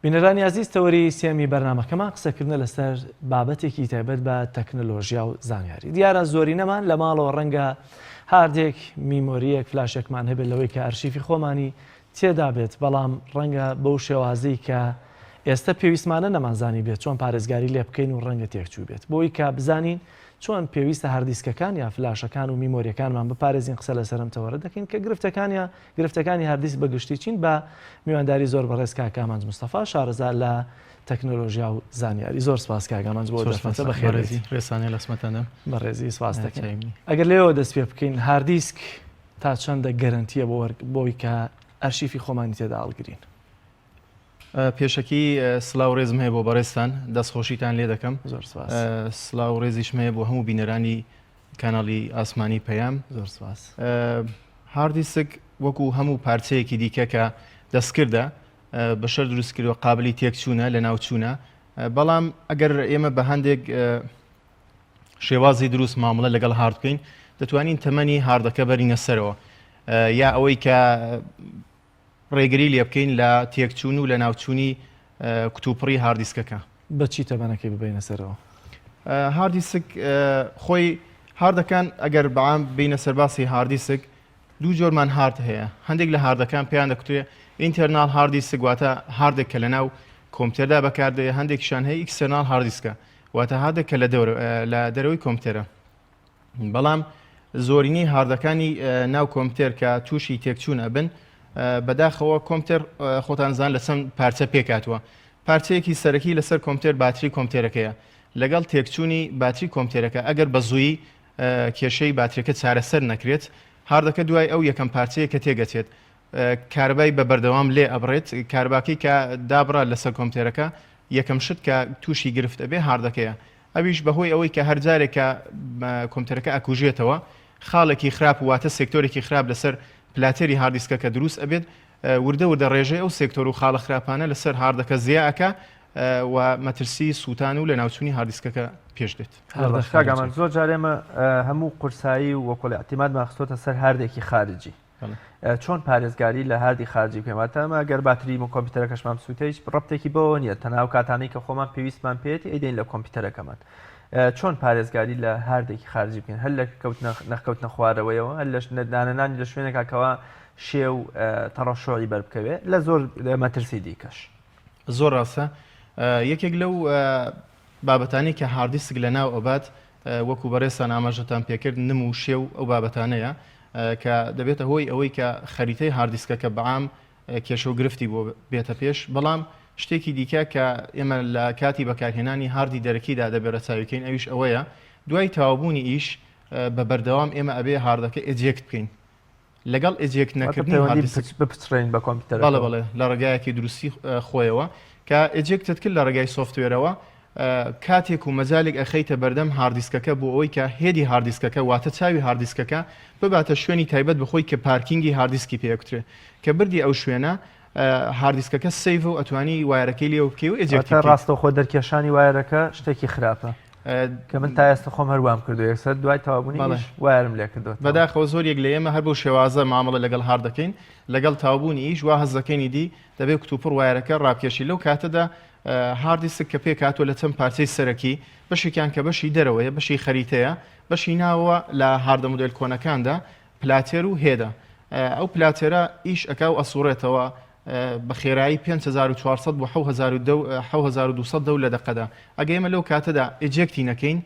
[SPEAKER 2] بینەرانی عزیز تەوەری سێمی بەرنامەکەمان قسەکردنە لەسەر بابەتێکی تایبەت بە تەکنۆلۆژیا و زانیاری. دیارە زۆری نەمان لە ماڵەوە ڕەنگە هاردێک میمۆریەک فلاشێکمان هەبێت لەوەی کە ئەرشیفی خۆمانی تێدا بێت بەڵام ڕەنگە بەو شێوازەی کە ئێستا پێویستمانە نەمانزانی بێت چۆن پارێزگاری لێ بکەین و ڕەنگە تێکچوو بێت بۆی کە بزانین چۆن پێویستە هاردیسکەکان یا فلاشەکان و میمۆریەکانمان بپارێزین قسە لەسەرم تەوەرە دەکەین کە گرفتەکانی هاردیسک بەگشتی چین بە میوانداری زۆر بەڕێز کاکامانج مستەفا شارەزا لە تەکنۆلۆژیا و زانیاری. زۆر سپاس کاکامانج بۆ دەستە بەخێرەتی
[SPEAKER 9] ڕێسانێ لەسمەتەنە
[SPEAKER 2] بەڕێزی سپاس دەکەین. ئەگەر لێەوە دەست پێ بکەین هاردیسک تا چەندە گەرنتیە بۆی کە ئەرشیفی خۆمانی تێدا هەڵگرین.
[SPEAKER 9] پێشەکی سلااو ڕێزم هەیە بۆ بەڕێستان دەستخۆشیتان لێ دەکەم.
[SPEAKER 2] زۆر سپاس.
[SPEAKER 9] سلااو ڕێزیشم هەیە بۆ هەموو بینەرانی کاناڵی ئاسمانی پەیام.
[SPEAKER 2] زۆر سپاس.
[SPEAKER 9] هاردیسک وەکو هەموو پارچەیەکی دیکە کە دەستکردە بەشەر دروستکردەوە قابلی تێکچوونە لە ناوچوونە بەڵام ئەگەر ئێمە بە هەندێک شێوازی دروست مامەڵە لەگەڵ هارد بکەین دەتوانین تەمەنی هاردەکە بەرینە سەرەوە یا ئەوەی کە ڕێگری لێ بکەین لە تێکچوون و لە ناوچوونی کتوپڕی هاردیسکەکە.
[SPEAKER 2] بەچی تەمەنەکەی ببینە سەرەوە؟
[SPEAKER 9] هاردیسک خۆی هاردەکان ئەگەر بەعام بینە سەرباسی هاردیسک دوو جۆرمان هارد هەیە. هەندێک لە هاردەکان پێیان دەکوتوێ ئینتەرنال هاردیسک واتە هاردێک کە لە ناو کۆمپیوتەردا بەکاردەیە هەندێکیشان هەیە ئیکستەرنال هاردیسکە واتە هاردێک کە لە دەرەوەی کۆمپیوتەرە. بەڵام زۆرینی هاردەکانی ناو کۆمپیوتەر کە تووشی تێکچوون ئەبن بەداخەوە کۆمپیوتەر خۆتان زان لە چەند پارچە پێکاتوە. پارچەیەکی سەرەکی لەسەر کۆمپیوتەر باتری کۆمپیوتەرەکەیە لەگەڵ تێکچوونی باتری کۆمپیوتەرەکە ئەگەر بە زوویی کێشەی باتریەکە چارەسەر نەکرێت هاردەکە دوای ئەو یەکەم پارچەیە کە تێگەچێت کاربای بە بەردەوام لێ ئەبڕێت کارباکەی کە دابڕات لەسەر کۆمپیوتەرەکە یەکەم شت کە تووشی گرفت ئەبێ هاردەکەیە. ئەویش بەهۆی ئەوەی کە هەرجارێکە کۆمپیوتەرەکە ئەکوژێتەوە خاڵێکی خراپ واتە سێکتۆرێکی خراپ لەسەر پلاتێری هاردیسکەکە دروست ئەبێت وردە ڕێژەی ئەو سێکتۆر و خاڵە خراپانە لەسەر هاردەکە زیاکە و مەترسی سووتان و لە ناوچوونی هاردیسکەکە پێش دێت.
[SPEAKER 5] کاگامان زۆر جارێمە هەموو قورسایی و وەکۆڵی اعتیماد ماخستۆتە سەر هاردێکی خارجی. چۆن پارێزگاری لە هاردی خارجی پێماتە ئەمە گەر باتری و کۆمپیوتەرەکەشمان سووتەیش ڕەبتێکی بەوە نیە تەناو کاتانەی کە خۆمان پێویستمان پێێتی ئەیدەین لە کۆمپیوتەرەکەمان. چۆن پارێزگاری لە هاردێکی خارجی بکەین هەر لە نەخکەوتنە خوارەوەیەوە هەر لە دانەنانی لە شوێنێکەوە شێو تەڕەشۆی بەربکەوێت لە زۆر مەترسی دیکەش.
[SPEAKER 9] زۆر ڕاستە یەکێک لەو بابەتانی کە هاردیسک لە ناو ئەبات وەکو بەڕێستان ئاماژەتان پێکرد نم و شێو ئەو بابەتانەیە کە دەبێتە هۆی ئەوەی کە خەریتەی هاردیسکەکە بەعام کێشە و گرفتی بۆ بێتە پێش بەڵام شتێکی دیکە کە ئێمە لە کاتی بەکارهێنانی هاردی دەرەکیدا دەبێرە چاویکەین ئەویش ئەوەیە دوای تەواوبوونی ئیش بە بەردەوام ئێمە ئەبێ هاردەکە ئێجێکت بکەین لەگەڵ ئێجێکت نەکردنی
[SPEAKER 5] بپچڕین بە کۆمپیوتەر
[SPEAKER 9] بەڵێ لە ڕێگایەکی دروستی خۆیەوە کە ئێجێکتت کرد لە ڕێگای سۆفتوێرەوە کاتێک و مەجالێک ئەخەیتە بەردەم هاردیسکەکە بۆ ئەوەی کە هێدی هاردیسکەکە واتە چاوی هاردیسکەکە بباتە شوێنی تایبەت بخۆی کە پارکینگی هاردیسکی پێکترێ کە بردی ئەو شوێنە هاردیسکەکە سیڤ و ئەتوانی وایرەکەی لێ بکەی و ئێجێکتە
[SPEAKER 5] ڕاستەوخۆ دەرکێشانی وایرەکە شتێکی خراپە کە من تا ئێستا خۆم هەروام کردو یەکسەر دوای تەوابوونی وایرم لێ کردو
[SPEAKER 9] بەداخەوە زۆرێک لە ئێمە هەر بۆ شێوازە مامەڵە لەگەڵ هاار دەکەین لەگەڵ تاوبوونی ئیش وا هەز دەکەینی دی دەبێت کتوپڕ وایرەکە ڕاکێشی لەو کاتەدا هاردیسک کە پێک هاتووە لە چەند پارچەی سەرەکی بەشێکیان کە بەشی دەرەوەیە بەشی خەریتەیە بەشی ناوە لە هاردە مودێل کۆنەکاندا پلاتێر و هێدا ئەو پلاتێرە ئیش ئەکا و ئەسوڕێتەوە بە خێرایی 5400 بۆ 7200 دەو لە دەقەدا ئەگە ئێمە لەو کاتەدا ئێجێکتی نەکەین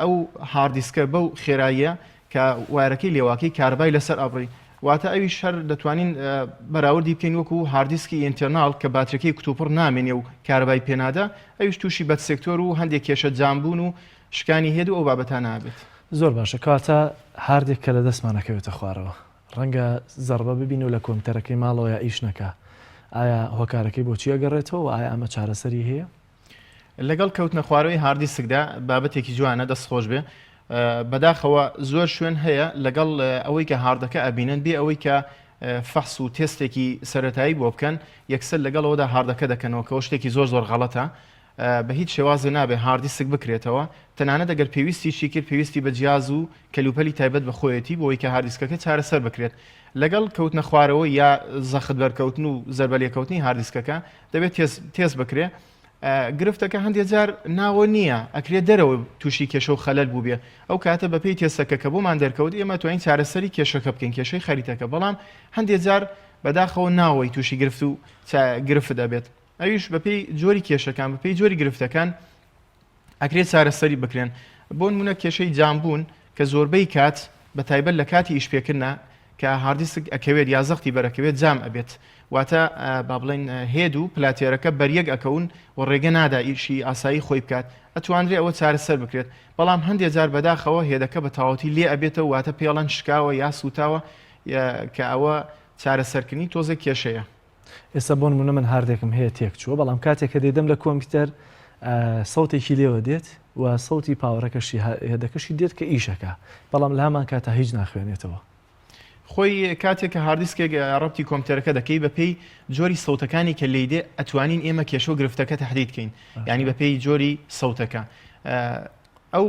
[SPEAKER 9] ئەو هاردیسکە بەو خێراییە کە وایرەکەی لێواکەی کاربای لەسەر ئەبڕی واتە ئەوی شەر دەتوانین بەراوردی بکەین وەکو هاردیسکی ئینتەرناڵ کە باترەکەی کتوپڕ نامێنێ و کاربای پێنادا ئەویش تووشی بەد سێکتۆر و هەندێک کێشە جامبوون و شکانی هێد و ئەو بابەتان نابێت
[SPEAKER 2] زۆر باشە کاتە هاردێک کە لە دەستمانەکەوێتە خوارەوە ڕەنگە زەربە ببین و لە کۆمپیوتەرەکەی ماڵەوە ئیش نەکە ئایا هۆکارەکەی بۆچی ئەگەڕێتەوە و ئایا ئەمە چارەسەری هەیە
[SPEAKER 9] لەگەڵ کەوتنە خوارەوەی هاردیسکدا بابەتێکی جوانە دەستخۆش بێ بەداخەوە زۆر شوێن هەیە لەگەڵ ئەوەی کە هاردەکە ئەبینن بێ ئەوەی کە فەحس و تێستێکی سەرەتایی بۆ بکەن یەکسەر لەگەڵەوەدا هاردەکە دەکەنەوە کەەوە شتێکی زۆر زۆر غەڵەتە بە هیچ شێوازە نابێ هاردیسک بکرێتەوە تەنانەت ئەگەر پێویستی کرد پێویستی بە جیاز و کەلوپەلی تایبەت بە خۆیەتی بۆی کە هاردیسکەکە چارەسەر بکرێت لەگەڵ کەوتنە خوارەوە یا زەخت بەرکەوتن و زەربەلێکەوتنی هاردیسکەکە دەبێت تێز بکرێ گرفتەکە هەندێک جار ناوە نییە ئەکرێت دەرەوە تووشی کێشە و خەلەل بوو بێ ئەو کاتە بەپێی تێستەکە کە بۆمان دەرکەوت ئێمە توانین چارەسەری کێشەکە بکەین کێشەی خەریتەکە بەڵام هەندێک جار بەداخەوە ناوەی تووشی گرفت و گرفت دەبێت ئەویش بەپێی جۆری کێشەکان بەپێی جۆری گرفتەکان ئەکرێت چارەسەری بکرێن بۆ نمونە کێشەی جامبوون کە زۆربەی کات بە تایبەت لە کاتی ئیشپێکردنا کە هاردیسک ئەکەوێت یا زەختی بەرەکەوێت جام ئەبێت واتە با بڵێن هێد و پلاتێرەکە بەریەک ئەکەون و ڕێگە نادا ئیشی ئاسایی خۆی بکات ئەتوانرێ ئەوە چارەسەر بکرێت بەڵام هەندێک جار بەداخەوە هێدەکە بە تاوەتی لێ ئەبێتەوە واتە پێڵەن شکاوە یا سوتاوە کە ئەوە چارەسەرکردنی تۆزە کێشەیە
[SPEAKER 2] ئێستا بۆ نمونە من هاردێکم هەیە تێک چووە بەڵام کاتێک کە دێدەم لە کۆمپیوتەر سەوتێکی لێوە دێت و سەوتی پاوەڕەکەشی هێدەکەشی دێت کە ئیشەکە بەڵام لە هەمان کاتە هیچ ناخوێنێتەوە
[SPEAKER 9] خۆی کاتێک کە هاردیسکێک ڕەبتی کۆمپیوتەرەکە دەکەی بەپێی جۆری سەوتەکانی کە لێدێ ئەتوانین ئێمە کێشە و گرفتەکە تەحدید بکەین یعنی بەپێی جۆری سەوتەکە ئەو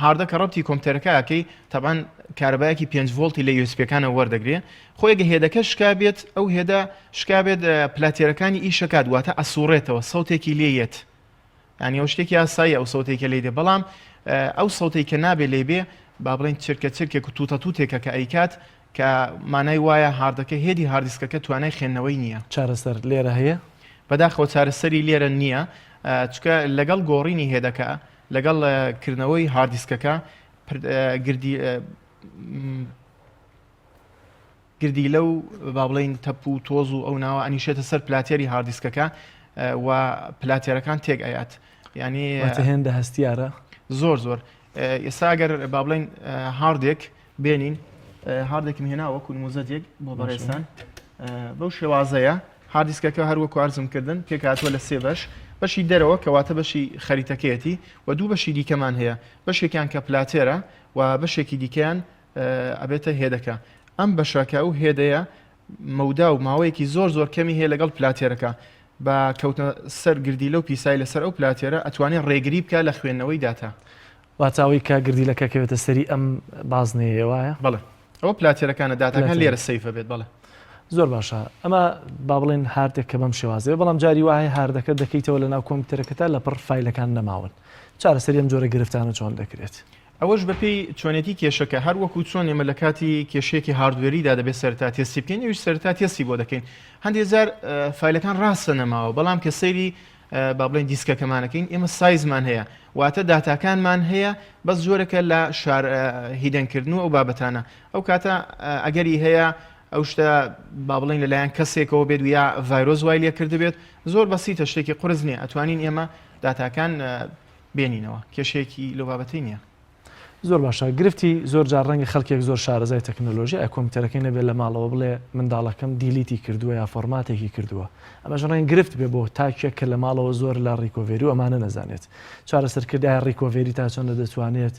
[SPEAKER 9] هاردەکە ڕەبتی کۆمپیوتەرەکەکەی تەبان کارەبایەکی 5 ڤۆڵتی لە یوسپەکانە وەردەگرێ خۆیگە هێدەکە شکابێت ئەو هێدا شکابێت پلاتێرەکانی ئیشەکە دواتە ئەسوڕێتەوە سەوتێکی لێیەت ینی ئەو شتێکی ئاسایی ئەو سەوتێکە لێدێ بەڵام ئەو سەوتێک کە نابێ لێبێ با بڵێن چرکە چرکێک و تووتە تووتێکە کە ئەیکات کە مانای وایە هاردەکە هێدی هاردیسکەکە توانای خێنەوەی نییە
[SPEAKER 2] چارەسەر لێرە هەیە
[SPEAKER 9] بەداخەوە چارەسەری لێرە نییە چکە لەگەڵ گۆڕینی هێدەکە لەگەڵ کردنەوەی هاردیسکەکە گردی لەو با بڵێن تەپ و تۆز و ئەو ناوە ئەنیشێتە سەر پلاتێری هاردیسکەکە و پلاتێرەکان تێک ئەیات ینی
[SPEAKER 2] هێندە هەستیارە
[SPEAKER 9] زۆر زۆر ئێستا ئەگەر با بڵێن هاردێک بێنین هاردێکم هێناوە نموزەدێک بۆ بەڕێستان بەو شێوازەیە هاردیسکەکە هەروەکو ئارزمکردن پێکاتوە لە سێ بەشی دەرەوە کەواتە بەشی خەریتەکەیەتی و دوو بەشی دیکەمان هەیە بەشێکیان کە پلاتێرە و بەشێکی دیکەیان ئەبێتە هێدەکە ئەم بەشەکە و هێدەیە مەودا و ماوەیەکی زۆر زۆر کەمی هەیە لەگەڵ پلاتێرەکە بە کەوتنە سەر گردی لەو پیسای لەسەر ئەو پلاتێرە ئەتوانێت ڕێگری بکە لە خوێندنەوەی داتا
[SPEAKER 2] واتاوی کە گردیلەکە کەوێتە سەری ئەم بازنەیە وایە
[SPEAKER 9] بەڵێ ئەوە پلاتێرەکانە داتەکان لێرە سەیفە بێت بەڵێ
[SPEAKER 2] زۆر باشە ئەمە با بڵێن هاردێک کە بەم شێوازەیە بەڵام جاری وایە هاردەکە دەکەیتەوە لە ناو کۆمپیوتەرەکەتا لە پڕ فایلەکان نەماون چارەسەری ئەم جۆرە گرفتانە چۆن دەکرێت
[SPEAKER 9] ئەوەش بەپێی چۆنێتی کێشەکە هەر وەکو چۆن ئێمە لە کاتی کێشەیەکی هاردوێریدا دەبێت سەرتا تێستی بکەین ئەوش سەرتا تێستی بۆ دەکەین هەندێک جار فایلەکان ڕاستە نەماوە بەڵام کە سەیری با بڵێن دیسکەکەمانەکەین ئێمە سایزمان هەیە واتە داتاکانمان هەیە بەس جۆرەکە لە شار هیدەنکردن و ئەو بابەتانە ئەو کاتە ئەگەری هەیە ئەو شتە با بڵێن لەلایەن کەسێکەوە بێت و یا ڤایرۆز وای لێ کرد بێت زۆر بەسیتە شتێکی قورس نییە ئەتوانین ئێمە داتاکان بێنینەوە کێشەیەکی لەو بابەتی نییە
[SPEAKER 1] زۆر باشە گرفتی زۆر جار ڕەنگە خەڵکێک زۆر شارەزای تەکنۆلۆژی کۆمپیوتەرەکەی نەبێت لە ماڵەوە بڵێ منداڵەکەم دیلیتی کردووە یا فۆرماتێکی کردووە ئەمەش ڕەنگە گرفت بێ بۆ تاکێک کە لە ماڵەوە زۆر لە ڕیکۆڤێری و ئەمانە نەزانێت چارەسەرکردای ڕیکۆڤێری تا چۆن دەتوانێت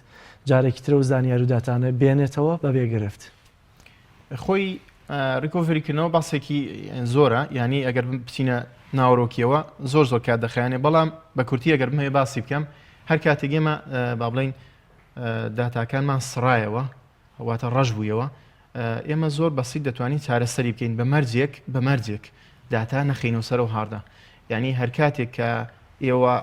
[SPEAKER 1] جارێکی ترە و زانیار و داتانە بێنێتەوە بەبێ گرفت
[SPEAKER 9] خۆی ڕیکۆڤریکردنەوە باسێکی زۆرە ینی ئەگەر بچینە ناوڕۆکیەوە زۆر کات دەخایانێ بەڵام بە کورتی ئەگەر بمێ باسی بکەم هەر کاتێک ئێمە با بڵین داتاکانمان سڕایەوە واتە ڕەش بوویەوە ئێمە زۆر بەسیت دەتوانین چارەسەری بکەین بە مەرجێک داتا نەخینەوە سەر و هاردە ینی هەر کاتێک کە ئێوە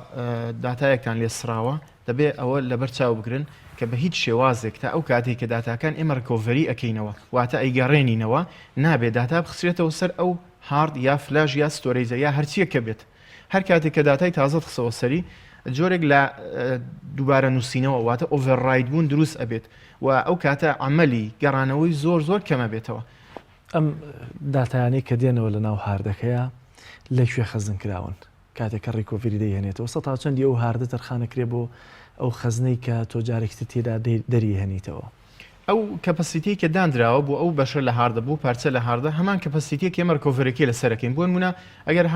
[SPEAKER 9] داتایەکتان لێ سراوە دەبێت ئەوە لەبەر چاو بگرن کە بە هیچ شێوازێک تا ئەو کاتێک کە داتاکان ئێمە ڕکۆڤەری ئەەکەینەوە واتە ئەیگەڕێنینەوە نابێت داتا بخسرێتەوە سەر ئەو هارد یا فلاژ یا ستۆرەیزە یا هەرچیە کە بێت هەر کاتێک کە داتای تازە خسەوە سەری جۆرێک لە دووبارە نووسینەوە واتە ئۆڤەرڕاید بوون دروست ئەبێت و ئەو کاتە عملی گەڕانەوەی زۆر کەمە بێتەوە
[SPEAKER 1] ئەم داتایانەی کە دێنەوە لە ناو هاردەکەیە لەکوێ خەزن کراون کاتێک کە ڕیکۆڤری دەیهێنێتەوە سە تا چەندی ئەو هاردە تەرخانەکرێ بۆ ئەو خەزنەی کە تۆ جارێکتر تێدا دەریهێنیتەوە
[SPEAKER 9] ئەو کەپەسیتی کە دانراوە بۆ ئەو بەشە لە هاردە بوو پارچە لە هاردە هەمان کەپەسیتی کێمە ڕکۆڤەرێکی لە سەرەکەین بۆ نمونە ئەگەر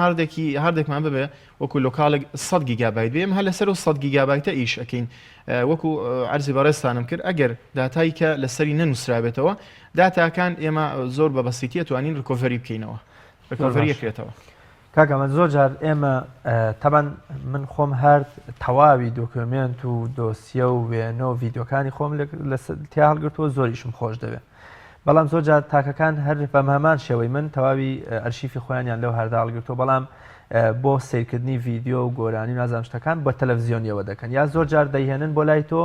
[SPEAKER 9] هاردێکمان ببێ وەکو لۆکاڵێک 100 گیگابایت بێم هە لەسەر و 100 گیگابایتە ئیش ئەەکەین وەکو ئەرزی بەڕێستانم کرد ئەگەر داتایی کە لەسەری نەنووسرابێتەوە داتاکان ئێمە زۆر بە بەسیتیە توانین ڕکۆڤەری بکەینەوە ڕکۆڤەری ئەکرێتەوە
[SPEAKER 5] کاکەمە زۆر جار ئێمە تەبەن من خۆم هەرد تەواوی دۆکمنت و دۆسیە و وێنە و ڤیددیوکانی خۆم تیا هەڵگرتووە زۆریشم خۆش دەوێت بەڵام زۆر جار تاکەکان هەر بەمامان شێوەی من تەواوی ئەرشیفی خۆیانیان لەو هەردا هەڵگرتووە بەڵام بۆ سیرکردنی ڤیددیۆ و گۆرانی نازانام شتەکان بە تەلەڤزیۆنیەوە دەکەن یا زۆر جار دەیهێنن بۆ لای تۆ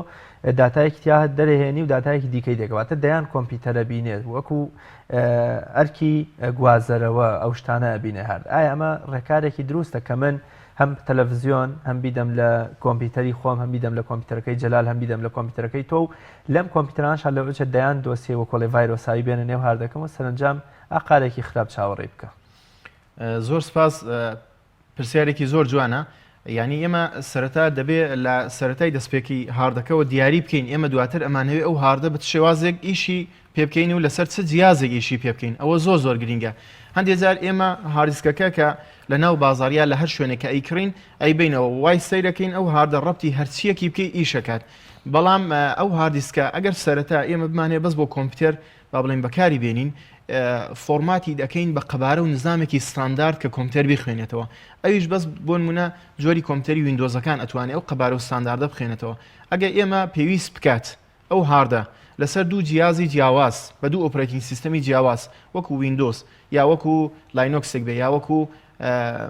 [SPEAKER 5] داتایەکی تیا دەرەهێنی و داتایەکی دیکەی دەکەواتە دەیان کۆمپیوتەرە بینێت وەکو ئەرکی گوازەرەوە ئەو شتانە ئەبینێ هەر ئایا ئەمە ڕێکارێکی دروستە کە من هەم تەلەڤزیۆن هەم بیدەم لە کۆمپیوتەری خۆم هەم بیدەم لە کۆمپیوتەرەکەی جەلال هەم بیدەم لە کۆمپیوتەرەکەی تۆ و لەم کۆمپیوتەرانش لەوچە دەیان دۆسیە وە کۆڵی ڤایرۆسایی بێنە نێو هاردەکەم و سەرنجام ئاقارێکی خراپ چاوەڕێ بکە
[SPEAKER 9] زۆر سپاس پرسیارێکی زۆر جوانە ینی ئێمە سەرەتا دەبێت لە سەرەتای دەستپێکی هاردەکەەوە دیاری بکەین ئێمە دواتر ئەمانەوێت ئەو هاردە بە شێوازێک ئیشی پێ بکەین و لەسەر چ جیازێک ئیشی پێ بکەین ئەوە زۆر گرینگە هەندێک جار ئێمە هاردیسکەکە کە لە ناو بازاریە لە هەر شوێنێکە ئەیکڕین ئەیبینەوە وای سیرەکەین ئەو هاردە ڕەبتی هەرچیەکی بکەی ئیشەکات بەڵام ئەو هاردیسکە ئەگەر سەرەتا ئێمە بمانێ بەس بۆ کۆمپیوتەر با بڵین بەکاری بێنین فۆرماتی دەکەین بە قەبارە و نظامێکی ستاندارد کە کۆمپیوتەر بخوێنێتەوە ئەویش بەس بۆ نمونە جۆری کۆمپیوتەری ویندۆزەکان ئەتوانێت ئەو قەبارە و ستانداردە بخوێنێتەوە ئەگەر ئێمە پێویست بکات ئەو هاردە لەسەر دوو جیازی جیاواز بە دوو ئۆپرەتینگ سیستەمی جیاواز وەکو ویندۆز یا وەکو لاینۆکسێک بێ یا وەکو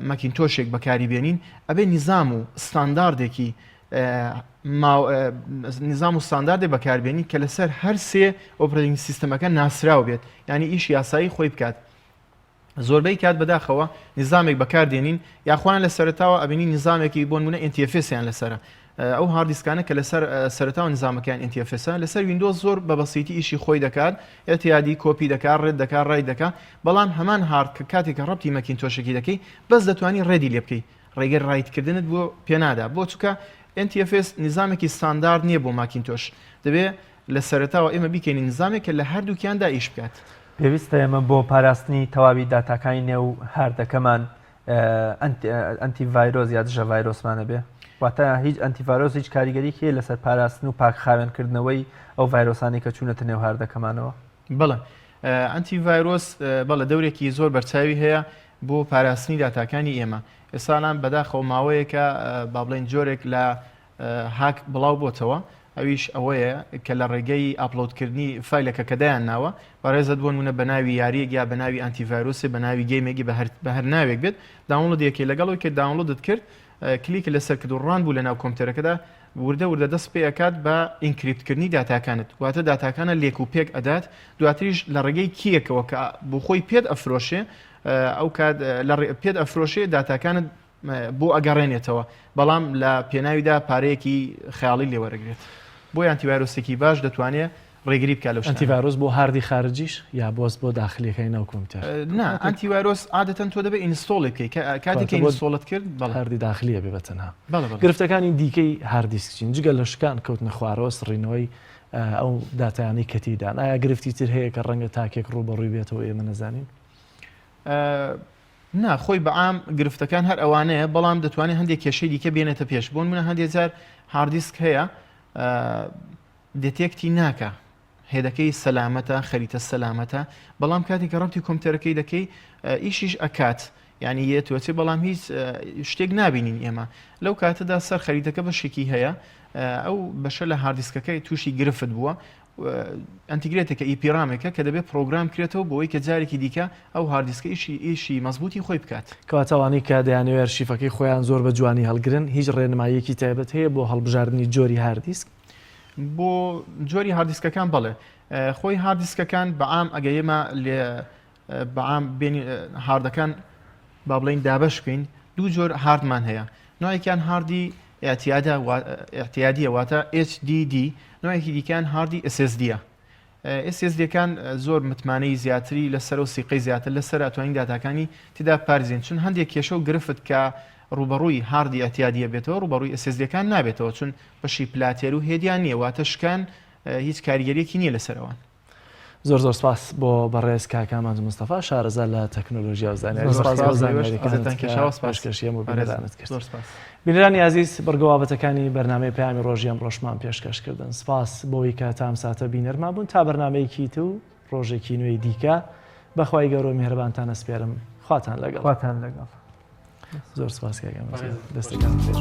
[SPEAKER 9] ماکینتۆشێک بەکاری بێنین ئەبێ نظام و ستانداردێکی نظام و ستانداردێ بەکاربێنی کە لەسەر هەر سێ ئۆپرەتینگ سیستەمەکە ناسراو بێت ینی ئیش یاسایی خۆی بکات زۆربەی کات بەداخەوە نظامێک بەکاردێنین یاخواان لە سەرتاوە ئەبینی نظامێکی بۆ نمونە NTFS-یان لەسرە ئەو هاردیسکانە کە لەسەر سەرتاوە نظامەکان NTFS-ە لەسەر ویندۆز زۆر بە بەسیتی ئیشی خۆی دەکات ئەتیادی کۆپی دەکات ڕێت دەکات ڕای دەکات بەڵام هەمان هارد کە کاتێککە ڕەبتی مەکینتۆشێکی دەکەی بەس دەتوانانی ڕێدی لێ بکەی ڕێگەر ڕایتکردنت بۆ پێنادا بۆ چووکە NTFS نظامێکی ستاندارد نییە بۆ ماکینتۆش دەبێت لە سەرتاوە ئێمە بیکەین نظامێک کە لە هەردووکیاندا ئیش بکات
[SPEAKER 5] پێویستە ئێمە بۆ پاراستنی تەواوی داتاکانی نێو هاردەکەمان ئەنتیڤایرۆز یا دژە ڤایرۆسمانە بێ واتە هیچ ئەنتیڤایرۆز هیچ کاریگەریەکی لەسەر پاراستن و پاکخاوێنکردنەوەی ئەو ڤایرۆسانی کە چوونەتە نێو هاردەکەمانەوە
[SPEAKER 9] بەڵێ ئەنتیڤایرۆس بەڵێ دەورێکی زۆر بەرچاوی هەیە بۆ پاراستنی داتاکانی ئێمە ئێسالان بەداخەوە ماوەیەکە با بڵێن جۆرێک لە هاک بڵاو بۆتەوە ئەویش ئەوەیە کە لە ڕێگەی ئاپلۆدکردنی فایلەکە کە دایان ناوە بەڕێزت بۆ نمونە بە ناوی یاریەک یا بە ناوی ئەنتیڤایرۆسێ بە ناوی گەیمێکی بە هەر ناوێک بێت داونلۆدێکی لەگەڵەوەی کە داونلۆدت کرد کلیکە لەسەر کرد و ڕان بوو لە ناو کۆمپیوتەرەکەدا وردە دەست پێ ئەکات بە ئینکریپتکردنی داتاکانت واتە داتاکانە لێک و پێک ئەدات دواتریش لە ڕێگەی کیەکەوە کە بۆ خۆی پێت ئەفرۆشێ ئەو کات لە پێت ئەفرۆشێ داتاکانت بۆ ئەگەڕێنێتەوە بەڵام لە پێناویدا پارەیەکی خەیاڵی لێوەرەگرێت بۆ ئەنتیڤایرۆسێکی باش دەتوانێت ڕێگری بکە لەو
[SPEAKER 1] ئەنتیڤایرۆس بۆ هاردی خارجیش یا بۆست بۆ داخلیەکەی ناو کۆمپیوتەر
[SPEAKER 9] نا ئەنتیڤایرۆس عادەتەن تۆ دەبێت ئینستۆڵی بکەیت کاتێک ئینستۆڵت کرد
[SPEAKER 1] هاردی داخلیە بێ بەتەنها
[SPEAKER 9] بەڵێ
[SPEAKER 1] گرفتەکانی دیکەی هاردیسکچین جگە لە شکان کەوتنە خوارۆس ڕینەوەی ئەو داتایانی کەتیدان ئایا گرفتی تر هەیە کە ڕەنگە تاکێک ڕوبەڕووی بێتەوە ئێمە نەزانین
[SPEAKER 9] نا خۆی بەعام گرفتەکان هەر ئەوانەیە بەڵام دەتوانێت هەندێک کێشەی دیکە بێنێتە پێش بۆن منە هەندێک جار هاردیسک هەیە دێتێکتی ناکە هێدەکەی سەلامەتە خەریتە سەلامەتە بەڵام کاتێک کە ڕەتی کۆمپیوتەرەکەی دەکەی ئیشیش ئەکات یعنی یەتوەچێ بەڵام هیچ شتێک نابینین ئێمە لەو کاتەدا سەر خەریتەکە بەشێکی هەیە ئەو بەشە لە هاردیسکەکەی تووشی گرفت بووە ئەنتیگرێتێکە ئیپیرامێکە کە دەبێت پرۆگرام کرێتەوە بۆی کە جارێکی دیکە ئەو هاردیسکە ئیشی مەزبوطی خۆی بکات
[SPEAKER 1] کەواتەوانی کە دەیانوێت شیفەکەی خۆیان زۆر بە جوانی هەڵگرن هیچ ڕێنماییەکی تایبەت هەیە بۆ هەڵبژاردننی جۆری هاردیسک
[SPEAKER 9] بۆ جۆری هاردیسکەکان بڵێ خۆی هاردیسکەکان بەعام ئەگە ئێمە لێ بەعام هاردەکان با بڵین دابش بکەین دوو جۆر هاردمان هەیە نوعێکیان هاردی احتیادیە واتە HDD نوعێکی دیکەیان هاردی SSDە SSDەکان زۆر متمانەی زیاتری لەسەر و سیقەی زیاتر لەسەر ئەتوانین داتاکانی تێدا پارێزین چون هەندێک کێشە و گرفت کە ڕوبەڕووی هاردی ئەتیادیە بێتەوە ڕوبەڕووی SSDەکان نابێتەوە چون بەشی پلاتێر و هێدیان نییە واتە شکان هیچ کاریگەریەکی نییە لەسەرەوەن
[SPEAKER 1] زۆر زۆر سپاس بۆ بەڕێز کاکامان مستەفا شارەزا لە تەکنۆلۆژیا و زانیاریکەشیەمەدانت کرد بینەرانی عزیز بەرگەوابەتەکانی بەرنامەی پەیامی ڕۆژیان ڕۆژمان پێشکەشکردن سپاس بۆی کە تام ساتە بینەرمان بوون تا بەرنامەیەکی تو ڕۆژێکی نوێی دیکە بەخوای گەورە میهرەبانتان ئەسپێرم خواتان لەگەڵ
[SPEAKER 5] خواتان لەگەڵ
[SPEAKER 1] زۆر سپاس کاکام دەستەکان پێش